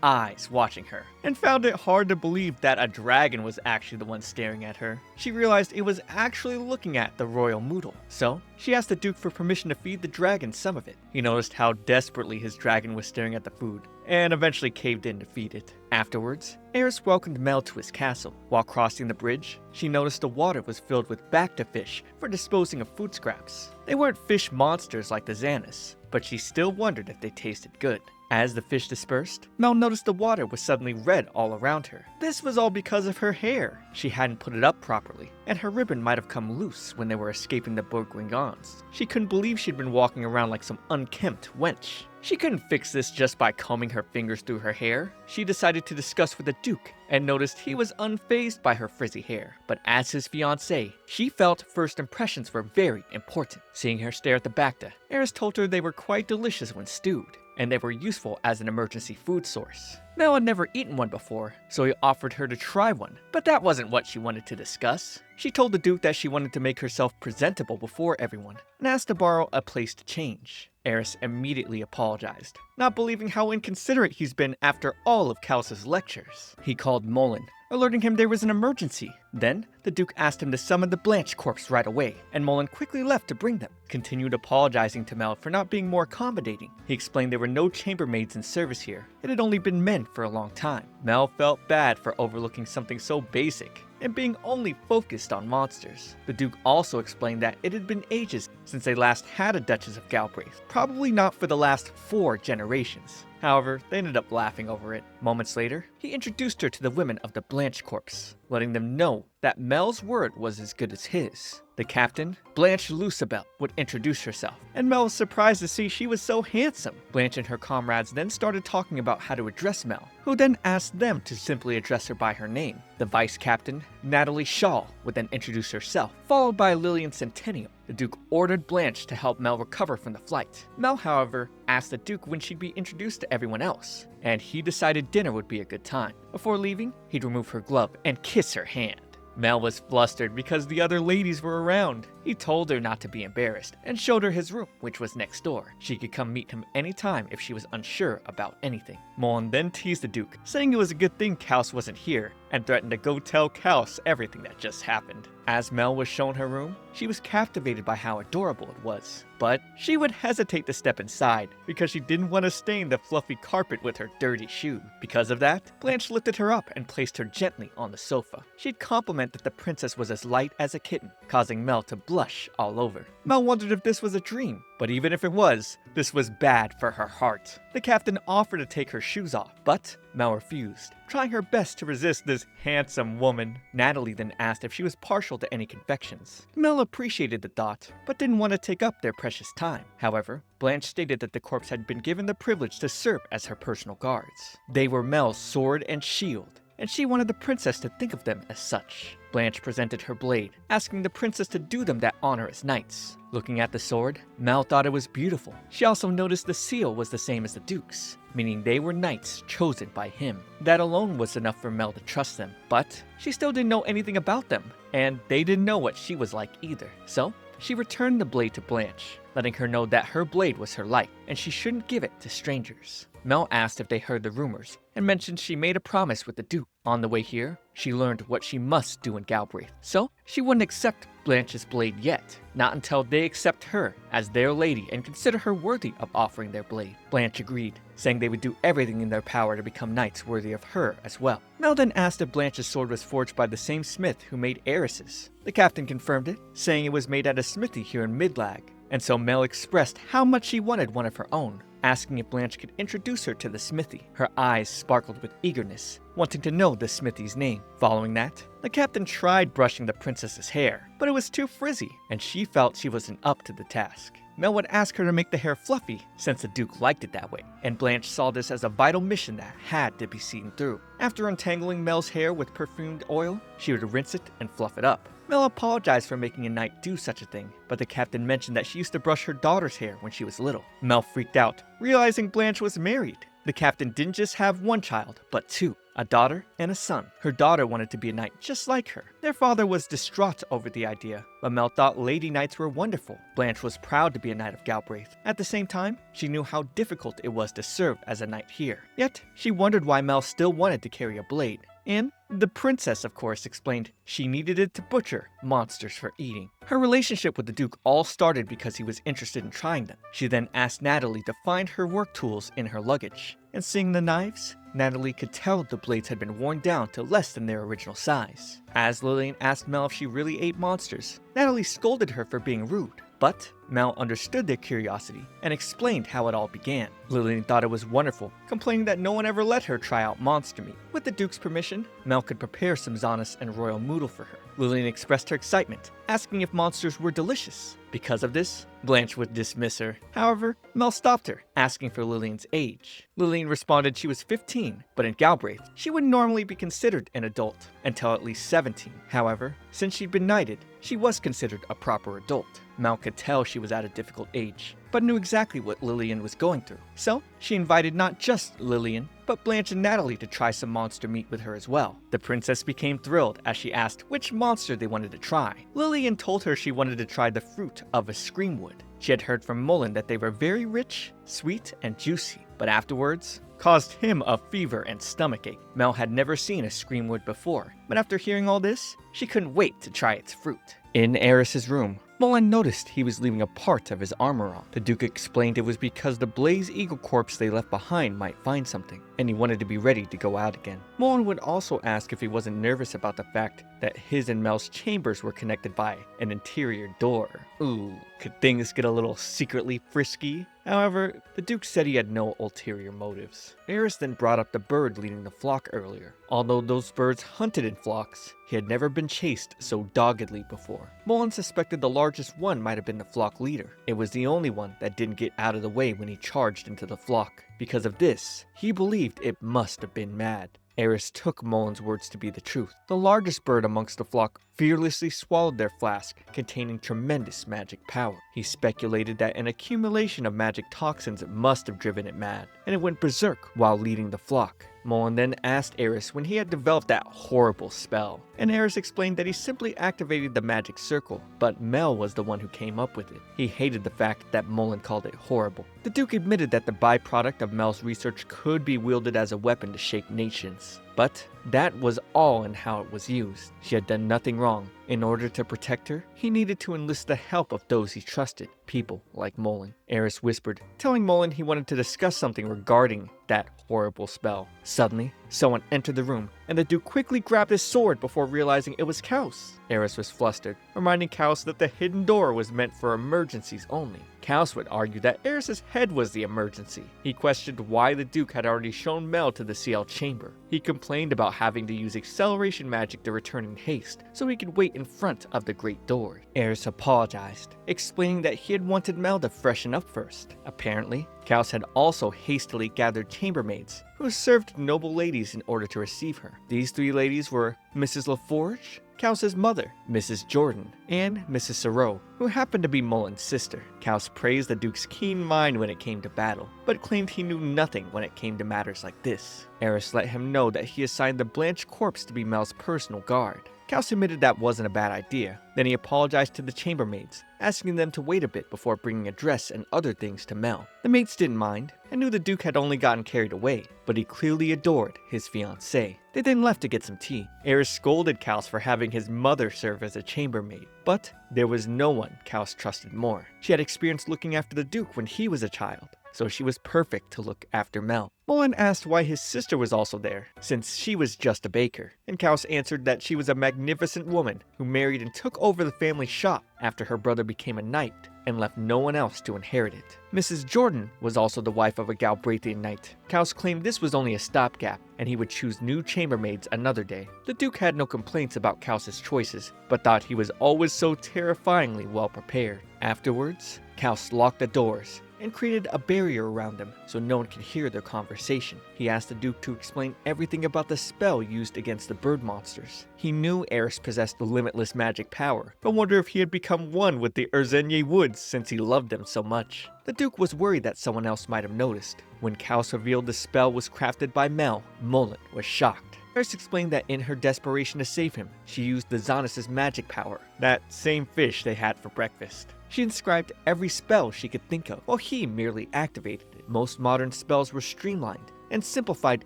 eyes watching her, and found it hard to believe that a dragon was actually the one staring at her. She realized it was actually looking at the royal Moodle, so she asked the Duke for permission to feed the dragon some of it. He noticed how desperately his dragon was staring at the food, and eventually caved in to feed it. Afterwards, Eris welcomed Mel to his castle. While crossing the bridge, she noticed the water was filled with bacta fish for disposing of food scraps. They weren't fish monsters like the Xanis, but she still wondered if they tasted good. As the fish dispersed, Mel noticed the water was suddenly red all around her. This was all because of her hair. She hadn't put it up properly, and her ribbon might have come loose when they were escaping the Bourguignons. She couldn't believe she'd been walking around like some unkempt wench. She couldn't fix this just by combing her fingers through her hair. She decided to discuss with the Duke and noticed he was unfazed by her frizzy hair. But as his fiancée, she felt first impressions were very important. Seeing her stare at the bacta, Eris told her they were quite delicious when stewed, and they were useful as an emergency food source. Mel had never eaten one before, so he offered her to try one, but that wasn't what she wanted to discuss. She told the Duke that she wanted to make herself presentable before everyone, and asked to borrow a place to change. Eris immediately apologized, not believing how inconsiderate he's been after all of Kalus's lectures. He called Mullen, alerting him there was an emergency. Then, the Duke asked him to summon the Blanche corps right away, and Mullen quickly left to bring them. Continued apologizing to Mel for not being more accommodating. He explained there were no chambermaids in service here. It had only been men for a long time. Mel felt bad for overlooking something so basic and being only focused on monsters. The Duke also explained that it had been ages since they last had a Duchess of Galbraith, probably not for the last 4 generations. However, they ended up laughing over it. Moments later, he introduced her to the women of the Blanche Corps, letting them know that Mel's word was as good as his. The captain, Blanche Lucibel, would introduce herself, and Mel was surprised to see she was so handsome. Blanche and her comrades then started talking about how to address Mel, who then asked them to simply address her by her name. The vice captain, Natalie Shaw, would then introduce herself, followed by Lillian Centennial. The Duke ordered Blanche to help Mel recover from the flight. Mel, however, asked the Duke when she'd be introduced to everyone else, and he decided dinner would be a good time. Before leaving, he'd remove her glove and kiss her hand. Mel was flustered because the other ladies were around. He told her not to be embarrassed and showed her his room, which was next door. She could come meet him anytime if she was unsure about anything. Mullen then teased the Duke, saying it was a good thing Kaus wasn't here, and threatened to go tell Kaus everything that just happened. As Mel was shown her room, she was captivated by how adorable it was. But she would hesitate to step inside because she didn't want to stain the fluffy carpet with her dirty shoe. Because of that, Blanche lifted her up and placed her gently on the sofa. She'd compliment that the princess was as light as a kitten, causing Mel to blush all over. Mel wondered if this was a dream, but even if it was, this was bad for her heart. The captain offered to take her shoes off, but Mel refused, trying her best to resist this handsome woman. Natalie then asked if she was partial to any confections. Mel appreciated the thought, but didn't want to take up their precious time. However, Blanche stated that the corpse had been given the privilege to serve as her personal guards. They were Mel's sword and shield, and she wanted the princess to think of them as such. Blanche presented her blade, asking the princess to do them that honor as knights. Looking at the sword, Mel thought it was beautiful. She also noticed the seal was the same as the Duke's, meaning they were knights chosen by him. That alone was enough for Mel to trust them, but she still didn't know anything about them, and they didn't know what she was like either. So, she returned the blade to Blanche, letting her know that her blade was her light, and she shouldn't give it to strangers. Mel asked if they heard the rumors, and mentioned she made a promise with the Duke. On the way here, she learned what she must do in Galbraith, so she wouldn't accept Blanche's blade yet, not until they accept her as their lady and consider her worthy of offering their blade. Blanche agreed, saying they would do everything in their power to become knights worthy of her as well. Mel then asked if Blanche's sword was forged by the same smith who made Eris's. The captain confirmed it, saying it was made at a smithy here in Midlag, and so Mel expressed how much she wanted one of her own, asking if Blanche could introduce her to the smithy. Her eyes sparkled with eagerness, wanting to know the smithy's name. Following that, the captain tried brushing the princess's hair, but it was too frizzy, and she felt she wasn't up to the task. Mel would ask her to make the hair fluffy, since the Duke liked it that way, and Blanche saw this as a vital mission that had to be seen through. After untangling Mel's hair with perfumed oil, she would rinse it and fluff it up. Mel apologized for making a knight do such a thing, but the captain mentioned that she used to brush her daughter's hair when she was little. Mel freaked out, realizing Blanche was married. The captain didn't just have one child, but two, a daughter and a son. Her daughter wanted to be a knight just like her. Their father was distraught over the idea, but Mel thought lady knights were wonderful. Blanche was proud to be a knight of Galbraith. At the same time, she knew how difficult it was to serve as a knight here. Yet, she wondered why Mel still wanted to carry a blade. And the princess, of course, explained she needed it to butcher monsters for eating. Her relationship with the Duke all started because he was interested in trying them. She then asked Natalie to find her work tools in her luggage. And seeing the knives, Natalie could tell the blades had been worn down to less than their original size. As Lillian asked Mel if she really ate monsters, Natalie scolded her for being rude. But Mel understood their curiosity and explained how it all began. Lillian thought it was wonderful, complaining that no one ever let her try out monster meat. With the Duke's permission, Mel could prepare some Zanis and royal moodle for her. Lillian expressed her excitement, asking if monsters were delicious. Because of this, Blanche would dismiss her. However, Mel stopped her, asking for Lillian's age. Lillian responded she was 15, but in Galbraith, she would normally be considered an adult until at least 17. However, since she'd been knighted, she was considered a proper adult. Mel could tell she was at a difficult age, but knew exactly what Lillian was going through. So, she invited not just Lillian, but Blanche and Natalie to try some monster meat with her as well. The princess became thrilled as she asked which monster they wanted to try. Lillian told her she wanted to try the fruit of a screamwood. She had heard from Mullen that they were very rich, sweet, and juicy, but afterwards caused him a fever and stomachache. Mel had never seen a screamwood before, but after hearing all this, she couldn't wait to try its fruit. In Eris's room, Mullen noticed he was leaving a part of his armor on. The Duke explained it was because the Blaze Eagle corpse they left behind might find something, and he wanted to be ready to go out again. Mullen would also ask if he wasn't nervous about the fact that his and Mel's chambers were connected by an interior door. Ooh, could things get a little secretly frisky? However, the Duke said he had no ulterior motives. Eris then brought up the bird leading the flock earlier. Although those birds hunted in flocks, he had never been chased so doggedly before. Mullen suspected the largest one might have been the flock leader. It was the only one that didn't get out of the way when he charged into the flock. Because of this, he believed it must have been mad. Eris took Mullen's words to be the truth. The largest bird amongst the flock fearlessly swallowed their flask, containing tremendous magic power. He speculated that an accumulation of magic toxins must have driven it mad, and it went berserk while leading the flock. Mullen then asked Eris when he had developed that horrible spell, and Eris explained that he simply activated the magic circle, but Mel was the one who came up with it. He hated the fact that Mullen called it horrible. The Duke admitted that the byproduct of Mel's research could be wielded as a weapon to shake nations, but that was all in how it was used. She had done nothing wrong. In order to protect her, he needed to enlist the help of those he trusted, people like Mullen. Eris whispered, telling Mullen he wanted to discuss something regarding that horrible spell. Suddenly, someone entered the room, and the Duke quickly grabbed his sword before realizing it was Kaus. Eris was flustered, reminding Kaus that the hidden door was meant for emergencies only. Kaus would argue that Eris's head was the emergency. He questioned why the Duke had already shown Mel to the CL chamber. He complained about having to use acceleration magic to return in haste, so he could wait in front of the great door. Eris apologized, explaining that he had wanted Mel to freshen up first. Apparently, Kaus had also hastily gathered chambermaids, who served noble ladies in order to receive her. These 3 ladies were Mrs. LaForge, Kaus's mother, Mrs. Jordan, and Mrs. Sorrow, who happened to be Mullen's sister. Kaus praised the Duke's keen mind when it came to battle, but claimed he knew nothing when it came to matters like this. Eris let him know that he assigned the Blanche corpse to be Mel's personal guard. Kaus admitted that wasn't a bad idea. Then he apologized to the chambermaids, asking them to wait a bit before bringing a dress and other things to Mel. The maids didn't mind, and knew the Duke had only gotten carried away, but he clearly adored his fiancée. They then left to get some tea. Eris scolded Kaus for having his mother serve as a chambermaid, but there was no one Kaus trusted more. She had experience looking after the Duke when he was a child, so she was perfect to look after Mel. Mullen asked why his sister was also there, since she was just a baker, and Kaus answered that she was a magnificent woman who married and took over the family shop after her brother became a knight and left no one else to inherit it. Mrs. Jordan was also the wife of a Galbrathian knight. Kaus claimed this was only a stopgap, and he would choose new chambermaids another day. The Duke had no complaints about Kaus's choices, but thought he was always so terrifyingly well prepared. Afterwards, Kaus locked the doors and created a barrier around them so no one could hear their conversation. He asked the Duke to explain everything about the spell used against the bird monsters. He knew Eris possessed limitless magic power, but wondered if he had become one with the Urzenye woods since he loved them so much. The Duke was worried that someone else might have noticed. When Kaus revealed the spell was crafted by Mel, Mullen was shocked. Eris explained that in her desperation to save him, she used the Zonas' magic power, that same fish they had for breakfast. She inscribed every spell she could think of, while he merely activated it. Most modern spells were streamlined and simplified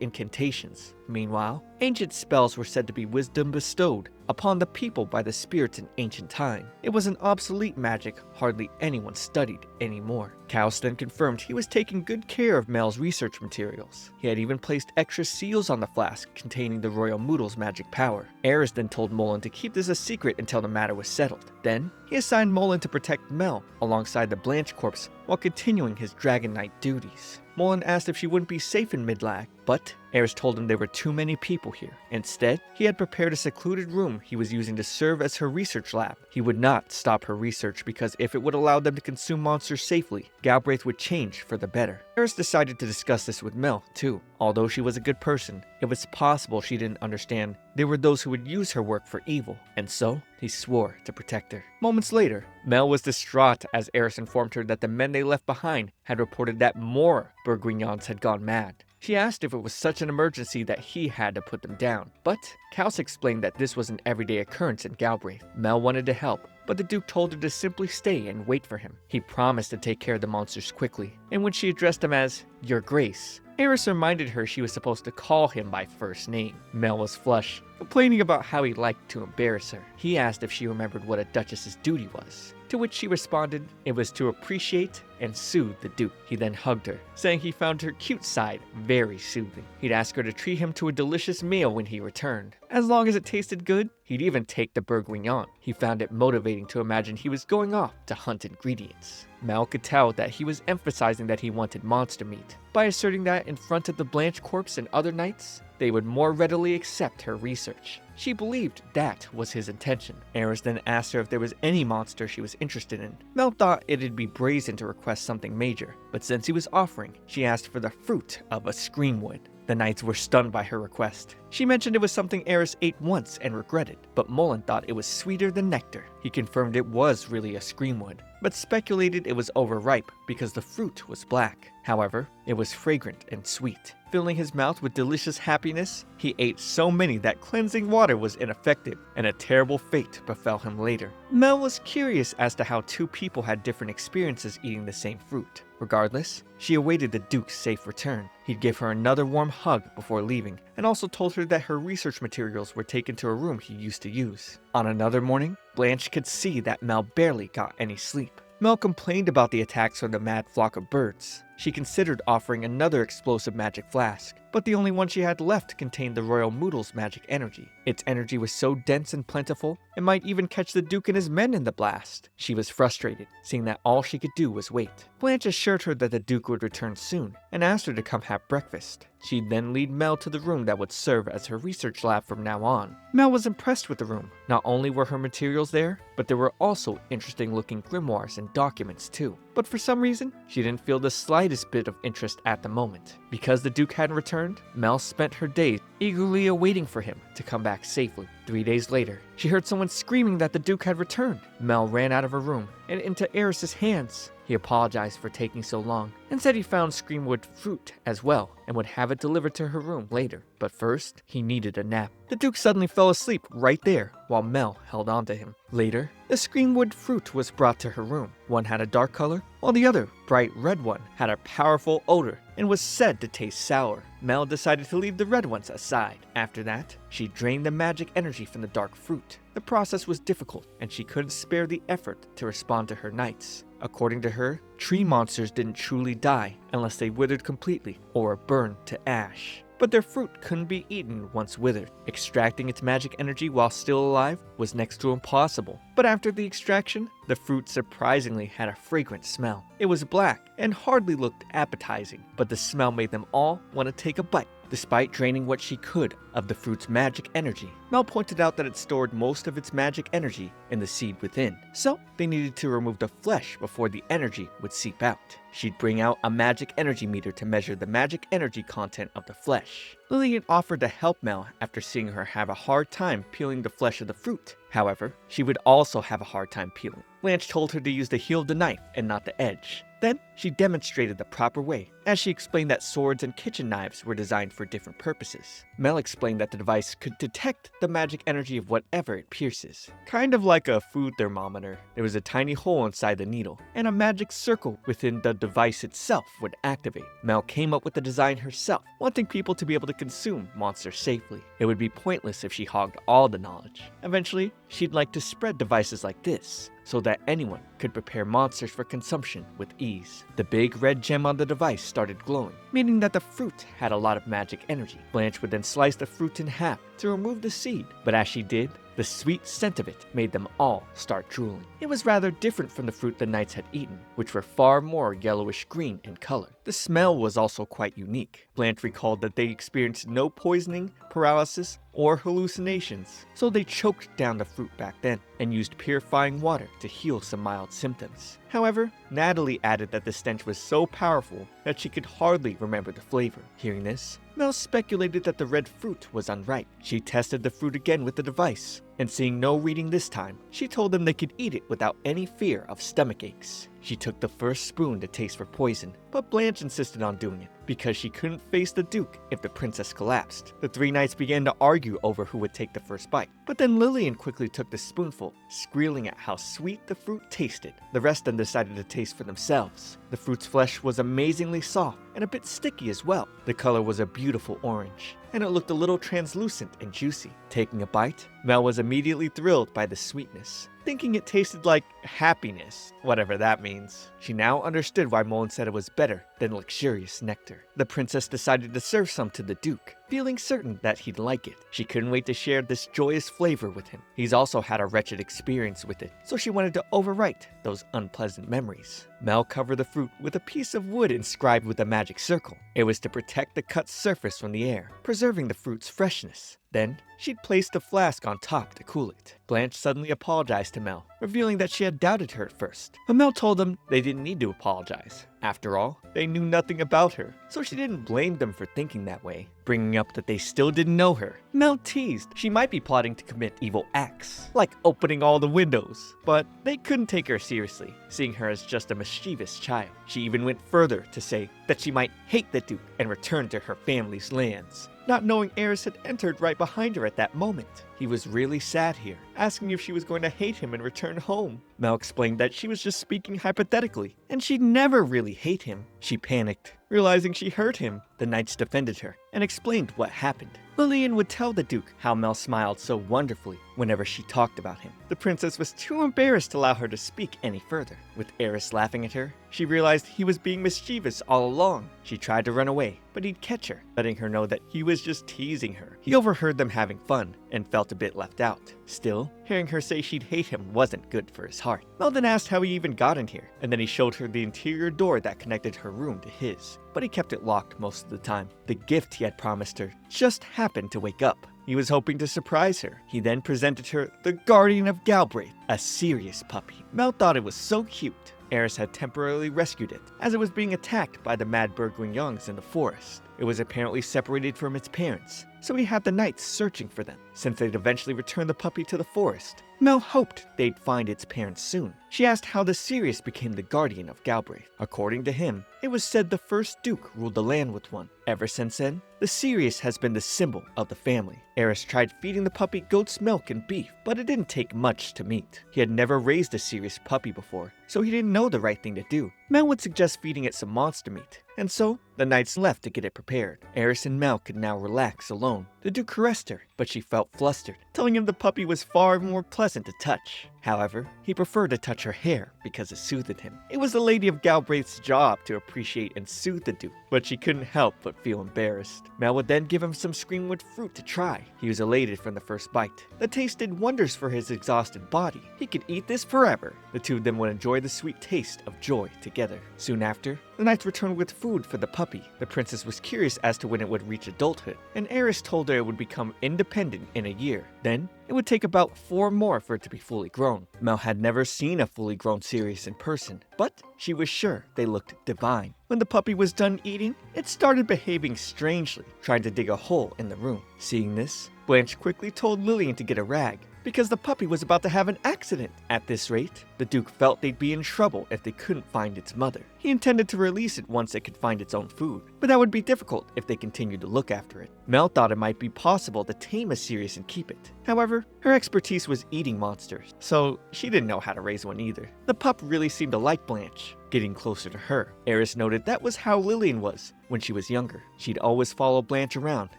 incantations. Meanwhile, ancient spells were said to be wisdom bestowed upon the people by the spirits in ancient time. It was an obsolete magic hardly anyone studied anymore. Kaus then confirmed he was taking good care of Mel's research materials. He had even placed extra seals on the flask containing the Royal Moodle's magic power. Eris then told Mullen to keep this a secret until the matter was settled. Then, he assigned Mullen to protect Mel alongside the Blanche corpse while continuing his Dragon Knight duties. Mullen asked if she wouldn't be safe in Midlag, but Eris told him there were too many people here. Instead, he had prepared a secluded room he was using to serve as her research lab. He would not stop her research because if it would allow them to consume monsters safely, Galbraith would change for the better. Eris decided to discuss this with Mel, too. Although she was a good person, it was possible she didn't understand there were those who would use her work for evil, and so he swore to protect her. Moments later, Mel was distraught as Eris informed her that the men they left behind had reported that more Bourguignons had gone mad. She asked if it was such an emergency that he had to put them down, but Kaus explained that this was an everyday occurrence in Galbraith. Mel wanted to help, but the Duke told her to simply stay and wait for him. He promised to take care of the monsters quickly, and when she addressed him as Your Grace, Eris reminded her she was supposed to call him by first name. Mel was flush, complaining about how he liked to embarrass her. He asked if she remembered what a duchess's duty was, to which she responded it was to appreciate and soothe the Duke. He then hugged her, saying he found her cute side very soothing. He'd ask her to treat him to a delicious meal when he returned. As long as it tasted good, he'd even take the Bourguignon. He found it motivating to imagine he was going off to hunt ingredients. Mel could tell that he was emphasizing that he wanted monster meat. By asserting that in front of the Blanche corpse and other knights, they would more readily accept her research. She believed that was his intention. Eris then asked her if there was any monster she was interested in. Mel thought it'd be brazen to request something major, but since he was offering, she asked for the fruit of a screamwood. The knights were stunned by her request. She mentioned it was something Eris ate once and regretted, but Mullen thought it was sweeter than nectar. He confirmed it was really a screamwood, but speculated it was overripe because the fruit was black. However, it was fragrant and sweet. Filling his mouth with delicious happiness, he ate so many that cleansing water was ineffective, and a terrible fate befell him later. Mel was curious as to how two people had different experiences eating the same fruit. Regardless, she awaited the Duke's safe return. He'd give her another warm hug before leaving, and also told her that her research materials were taken to a room he used to use. On another morning, Blanche could see that Mel barely got any sleep. Mel complained about the attacks from the mad flock of birds. She considered offering another explosive magic flask, but the only one she had left contained the Royal Moodle's magic energy. Its energy was so dense and plentiful, it might even catch the Duke and his men in the blast. She was frustrated, seeing that all she could do was wait. Blanche assured her that the Duke would return soon, and asked her to come have breakfast. She'd then lead Mel to the room that would serve as her research lab from now on. Mel was impressed with the room. Not only were her materials there, but there were also interesting looking grimoires and documents too. But for some reason, she didn't feel the slightest bit of interest at the moment. Because the Duke hadn't returned, Mel spent her days eagerly awaiting for him to come back safely. 3 days later, she heard someone screaming that the Duke had returned. Mel ran out of her room and into Eris's hands. He apologized for taking so long and said he found Screamwood fruit as well and would have it delivered to her room later. But first, he needed a nap. The Duke suddenly fell asleep right there while Mel held on to him. Later, the Screamwood fruit was brought to her room. One had a dark color, while the other, bright red one, had a powerful odor and was said to taste sour. Mel decided to leave the red ones aside. After that, she drained the magic energy from the dark fruit. The process was difficult, and she couldn't spare the effort to respond to her knights. According to her, tree monsters didn't truly die unless they withered completely or were burned to ash. But their fruit couldn't be eaten once withered. Extracting its magic energy while still alive was next to impossible. But after the extraction, the fruit surprisingly had a fragrant smell. It was black and hardly looked appetizing, but the smell made them all want to take a bite. Despite draining what she could of the fruit's magic energy, Mel pointed out that it stored most of its magic energy in the seed within, so they needed to remove the flesh before the energy would seep out. She'd bring out a magic energy meter to measure the magic energy content of the flesh. Lillian offered to help Mel after seeing her have a hard time peeling the flesh of the fruit. However, she would also have a hard time peeling. Blanche told her to use the heel of the knife and not the edge. Then, she demonstrated the proper way, as she explained that swords and kitchen knives were designed for different purposes. Mel explained that the device could detect the magic energy of whatever it pierces. Kind of like a food thermometer, there was a tiny hole inside the needle, and a magic circle within the device itself would activate. Mel came up with the design herself, wanting people to be able to consume monsters safely. It would be pointless if she hogged all the knowledge. Eventually, she'd like to spread devices like this, so that anyone could prepare monsters for consumption with ease. The big red gem on the device started glowing, meaning that the fruit had a lot of magic energy. Blanche would then slice the fruit in half to remove the seed, but as she did, the sweet scent of it made them all start drooling. It was rather different from the fruit the knights had eaten, which were far more yellowish green in color. The smell was also quite unique. Blanche recalled that they experienced no poisoning, paralysis, or hallucinations, so they choked down the fruit back then and used purifying water to heal some mild symptoms. However, Natalie added that the stench was so powerful that she could hardly remember the flavor. Hearing this, Mel speculated that the red fruit was unripe. She tested the fruit again with the device, and seeing no reading this time, she told them they could eat it without any fear of stomach aches. She took the first spoon to taste for poison, but Blanche insisted on doing it because she couldn't face the Duke if the princess collapsed. The three knights began to argue over who would take the first bite, but then Lillian quickly took the spoonful, squealing at how sweet the fruit tasted. The rest then decided to taste for themselves. The fruit's flesh was amazingly soft and a bit sticky as well. The color was a beautiful orange, and it looked a little translucent and juicy. Taking a bite, Mel was immediately thrilled by the sweetness, thinking it tasted like happiness, whatever that means. She now understood why Mullen said it was better than luxurious nectar. The princess decided to serve some to the Duke, feeling certain that he'd like it. She couldn't wait to share this joyous flavor with him. He's also had a wretched experience with it, so she wanted to overwrite those unpleasant memories. Mel covered the fruit with a piece of wood inscribed with a magic circle. It was to protect the cut surface from the air, preserving the fruit's freshness. Then, she'd placed the flask on top to cool it. Blanche suddenly apologized to Mel, revealing that she had doubted her at first. But Mel told them they didn't need to apologize. After all, they knew nothing about her, so she didn't blame them for thinking that way. Bringing up that they still didn't know her, Mel teased she might be plotting to commit evil acts, like opening all the windows. But they couldn't take her seriously, seeing her as just a mischievous child. She even went further to say that she might hate the Duke and return to her family's lands, not knowing Eris had entered right behind her at that moment. He was really sad here, asking if she was going to hate him and return home. Mel explained that she was just speaking hypothetically, and she'd never really hate him. She panicked, realizing she hurt him. The knights defended her and explained what happened. Lillian would tell the Duke how Mel smiled so wonderfully whenever she talked about him. The princess was too embarrassed to allow her to speak any further. With Eris laughing at her, she realized he was being mischievous all along. She tried to run away, but he'd catch her, letting her know that he was just teasing her. He overheard them having fun and felt a bit left out. Still, hearing her say she'd hate him wasn't good for his heart. Mel then asked how he even got in here, and then he showed her the interior door that connected her room to his, but he kept it locked most of the time. The gift he had promised her just happened to wake up. He was hoping to surprise her. He then presented her the Guardian of Galbraith, a serious puppy. Mel thought it was so cute. Eris had temporarily rescued it, as it was being attacked by the mad Burguignons in the forest. It was apparently separated from its parents, so he had the knights searching for them. Since they'd eventually return the puppy to the forest, Mel hoped they'd find its parents soon. She asked how the Sirius became the guardian of Galbraith. According to him, it was said the first Duke ruled the land with one. Ever since then, the Sirius has been the symbol of the family. Eris tried feeding the puppy goat's milk and beef, but it didn't take much to meet. He had never raised a Sirius puppy before, so he didn't know the right thing to do. Mel would suggest feeding it some monster meat, and so the knights left to get it prepared. Eris and Mel could now relax alone. The Duke caressed her, but she felt flustered, telling him the puppy was far more pleasant to touch. However, he preferred to touch her hair because it soothed him. It was the Lady of Galbraith's job to appreciate and soothe the Duke, but she couldn't help but feel embarrassed. Mel would then give him some screamwood fruit to try. He was elated from the first bite. The taste did wonders for his exhausted body. He could eat this forever. The two of them would enjoy the sweet taste of joy together. Soon after, the knights returned with food for the puppy. The princess was curious as to when it would reach adulthood, and Eris told her it would become independent in a year. Then, it would take about 4 more for it to be fully grown. Mel had never seen a fully grown Sirius in person, but she was sure they looked divine. When the puppy was done eating, it started behaving strangely, trying to dig a hole in the room. Seeing this, Blanche quickly told Lillian to get a rag, because the puppy was about to have an accident. At this rate, the Duke felt they'd be in trouble if they couldn't find its mother. He intended to release it once it could find its own food, but that would be difficult if they continued to look after it. Mel thought it might be possible to tame a Sirius and keep it. However, her expertise was eating monsters, so she didn't know how to raise one either. The pup really seemed to like Blanche, getting closer to her. Eris noted that was how Lillian was when she was younger. She'd always follow Blanche around,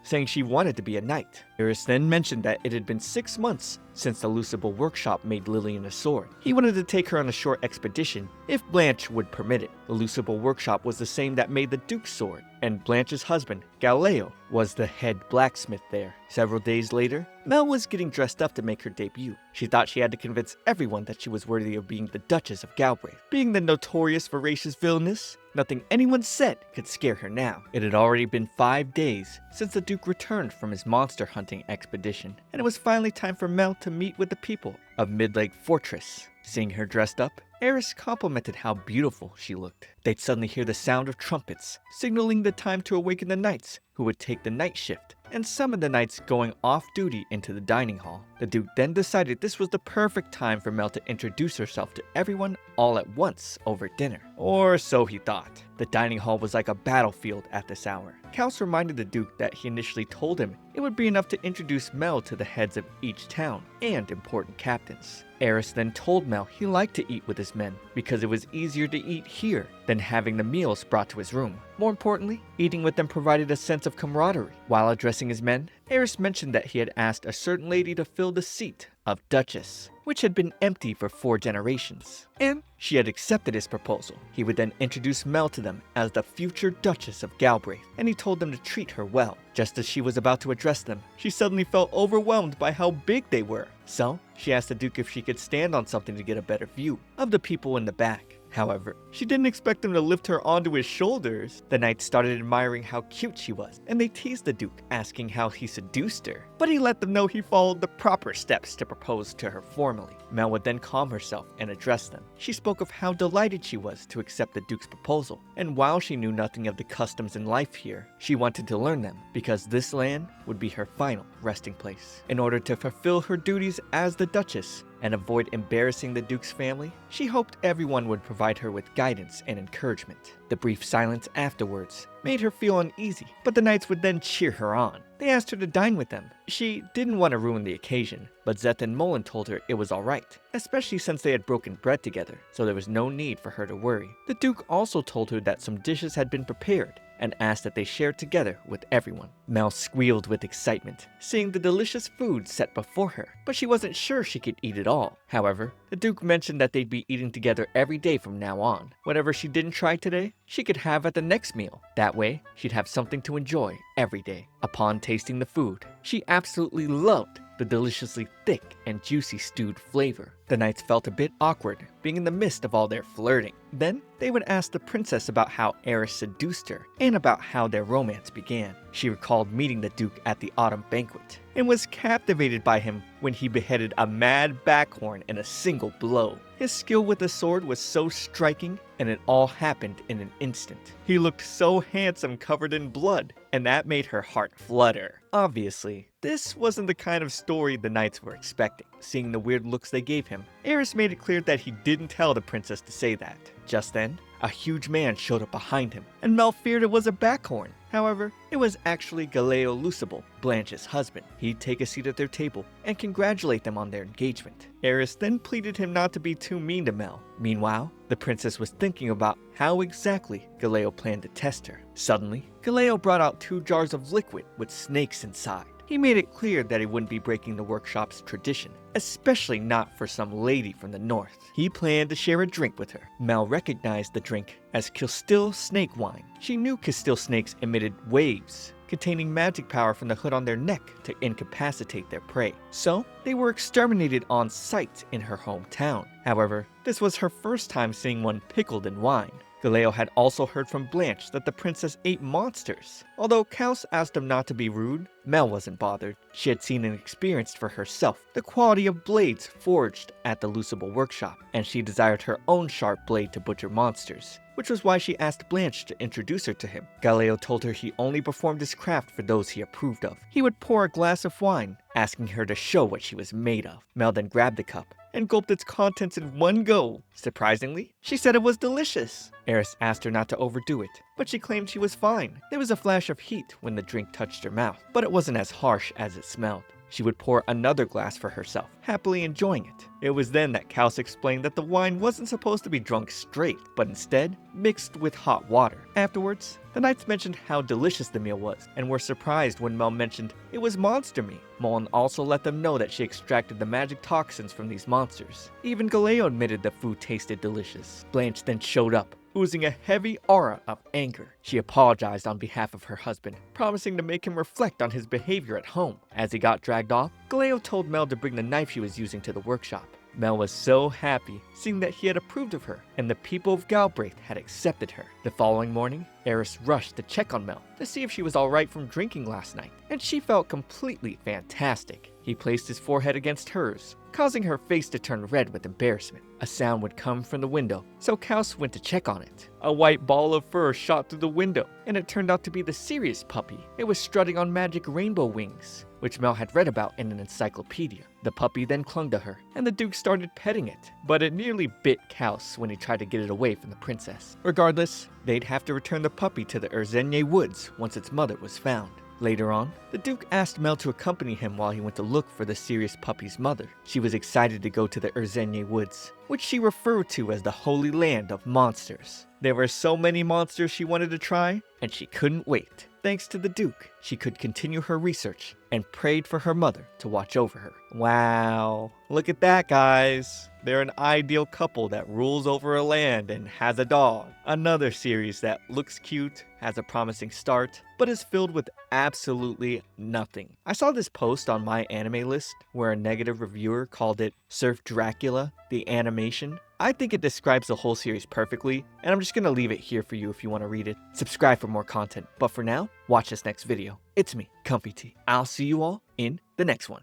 saying she wanted to be a knight. Eris then mentioned that it had been 6 months since the Lucible workshop made Lillian a sword. He wanted to take her on a short expedition, if Blanche would permit it. The Lucible workshop was the same that made the Duke's sword, and Blanche's husband, Galileo, was the head blacksmith there. Several days later, Mel was getting dressed up to make her debut. She thought she had to convince everyone that she was worthy of being the Duchess of Galbraith. Being the notorious voracious Villainess, nothing anyone said could scare her now. It had already been 5 days since the Duke returned from his monster hunting expedition, and it was finally time for Mel to meet with the people of Midlake Fortress. Seeing her dressed up, Eris complimented how beautiful she looked. They'd suddenly hear the sound of trumpets, signaling the time to awaken the knights, who would take the night shift, and some of the knights going off duty into the dining hall. The Duke then decided this was the perfect time for Mel to introduce herself to everyone all at once over dinner. Or so he thought. The dining hall was like a battlefield at this hour. Kaus reminded the Duke that he initially told him it would be enough to introduce Mel to the heads of each town and important captains. Eris then told Mel he liked to eat with his men because it was easier to eat here than having the meals brought to his room. More importantly, eating with them provided a sense of camaraderie. While addressing his men, Eris mentioned that he had asked a certain lady to fill the seat of Duchess, which had been empty for 4 generations, and she had accepted his proposal. He would then introduce Mel to them as the future Duchess of Galbraith, and he told them to treat her well. Just as she was about to address them, she suddenly felt overwhelmed by how big they were. So, she asked the Duke if she could stand on something to get a better view of the people in the back. However, she didn't expect him to lift her onto his shoulders. The knights started admiring how cute she was, and they teased the Duke, asking how he seduced her. But he let them know he followed the proper steps to propose to her formally. Mel would then calm herself and address them. She spoke of how delighted she was to accept the Duke's proposal, and while she knew nothing of the customs in life here, she wanted to learn them because this land would be her final resting place. In order to fulfill her duties as the Duchess and avoid embarrassing the Duke's family, she hoped everyone would provide her with guidance and encouragement. The brief silence afterwards made her feel uneasy, but the knights would then cheer her on. They asked her to dine with them. She didn't want to ruin the occasion, but Zeth and Mullen told her it was alright, especially since they had broken bread together, so there was no need for her to worry. The Duke also told her that some dishes had been prepared, and asked that they share together with everyone. Mel squealed with excitement, seeing the delicious food set before her, but she wasn't sure she could eat it all. However, the Duke mentioned that they'd be eating together every day from now on. Whatever she didn't try today, she could have at the next meal. That way, she'd have something to enjoy every day. Upon tasting the food, she absolutely loved the deliciously thick and juicy stewed flavor. The knights felt a bit awkward, being in the midst of all their flirting. Then, they would ask the princess about how Eris seduced her, and about how their romance began. She recalled meeting the Duke at the autumn banquet, and was captivated by him when he beheaded a mad backhorn in a single blow. His skill with the sword was so striking, and it all happened in an instant. He looked so handsome covered in blood, and that made her heart flutter. Obviously, this wasn't the kind of story the knights were expecting. Seeing the weird looks they gave him, Eris made it clear that he didn't tell the princess to say that. Just then, a huge man showed up behind him, and Mel feared it was a backhorn. However, it was actually Galeo Lucible, Blanche's husband. He'd take a seat at their table and congratulate them on their engagement. Eris then pleaded him not to be too mean to Mel. Meanwhile, the princess was thinking about how exactly Galeo planned to test her. Suddenly, Galeo brought out 2 jars of liquid with snakes inside. He made it clear that he wouldn't be breaking the workshop's tradition, especially not for some lady from the north. He planned to share a drink with her. Mel recognized the drink as Castile snake wine. She knew Castile snakes emitted waves containing magic power from the hood on their neck to incapacitate their prey. So, they were exterminated on sight in her hometown. However, this was her first time seeing one pickled in wine. Galeo had also heard from Blanche that the princess ate monsters. Although Kaus asked him not to be rude, Mel wasn't bothered. She had seen and experienced for herself the quality of blades forged at the Lucible workshop, and she desired her own sharp blade to butcher monsters, which was why she asked Blanche to introduce her to him. Galeo told her he only performed his craft for those he approved of. He would pour a glass of wine, asking her to show what she was made of. Mel then grabbed the cup and gulped its contents in one go. Surprisingly, she said it was delicious. Eris asked her not to overdo it, but she claimed she was fine. There was a flash of heat when the drink touched her mouth, but it wasn't as harsh as it smelled. She would pour another glass for herself, happily enjoying it. It was then that Kaus explained that the wine wasn't supposed to be drunk straight, but instead mixed with hot water. Afterwards, the knights mentioned how delicious the meal was, and were surprised when Mel mentioned it was monster meat. Mullen also let them know that she extracted the magic toxins from these monsters. Even Galeo admitted the food tasted delicious. Blanche then showed up, oozing a heavy aura of anger. She apologized on behalf of her husband, promising to make him reflect on his behavior at home. As he got dragged off, Galeo told Mel to bring the knife she was using to the workshop. Mel was so happy, seeing that he had approved of her, and the people of Galbraith had accepted her. The following morning, Eris rushed to check on Mel to see if she was alright from drinking last night, and she felt completely fantastic. He placed his forehead against hers, causing her face to turn red with embarrassment. A sound would come from the window, so Kaus went to check on it. A white ball of fur shot through the window, and it turned out to be the Sirius puppy. It was strutting on magic rainbow wings, which Mel had read about in an encyclopedia. The puppy then clung to her, and the Duke started petting it, but it nearly bit Kaus when he tried to get it away from the princess. Regardless, they'd have to return the puppy to the Urzenye woods once its mother was found. Later on, the Duke asked Mel to accompany him while he went to look for the Sirius puppy's mother. She was excited to go to the Urzenye woods, which she referred to as the Holy Land of Monsters. There were so many monsters she wanted to try, and she couldn't wait. Thanks to the Duke, she could continue her research and prayed for her mother to watch over her. Wow, look at that, guys. They're an ideal couple that rules over a land and has a dog. Another series that looks cute, has a promising start, but is filled with absolutely nothing. I saw this post on my anime list where a negative reviewer called it Surf Dracula, the animation. I think it describes the whole series perfectly, and I'm just gonna leave it here for you if you want to read it. Subscribe for more content, but for now, watch this next video. It's me, ComfyTea. I'll see you all in the next one.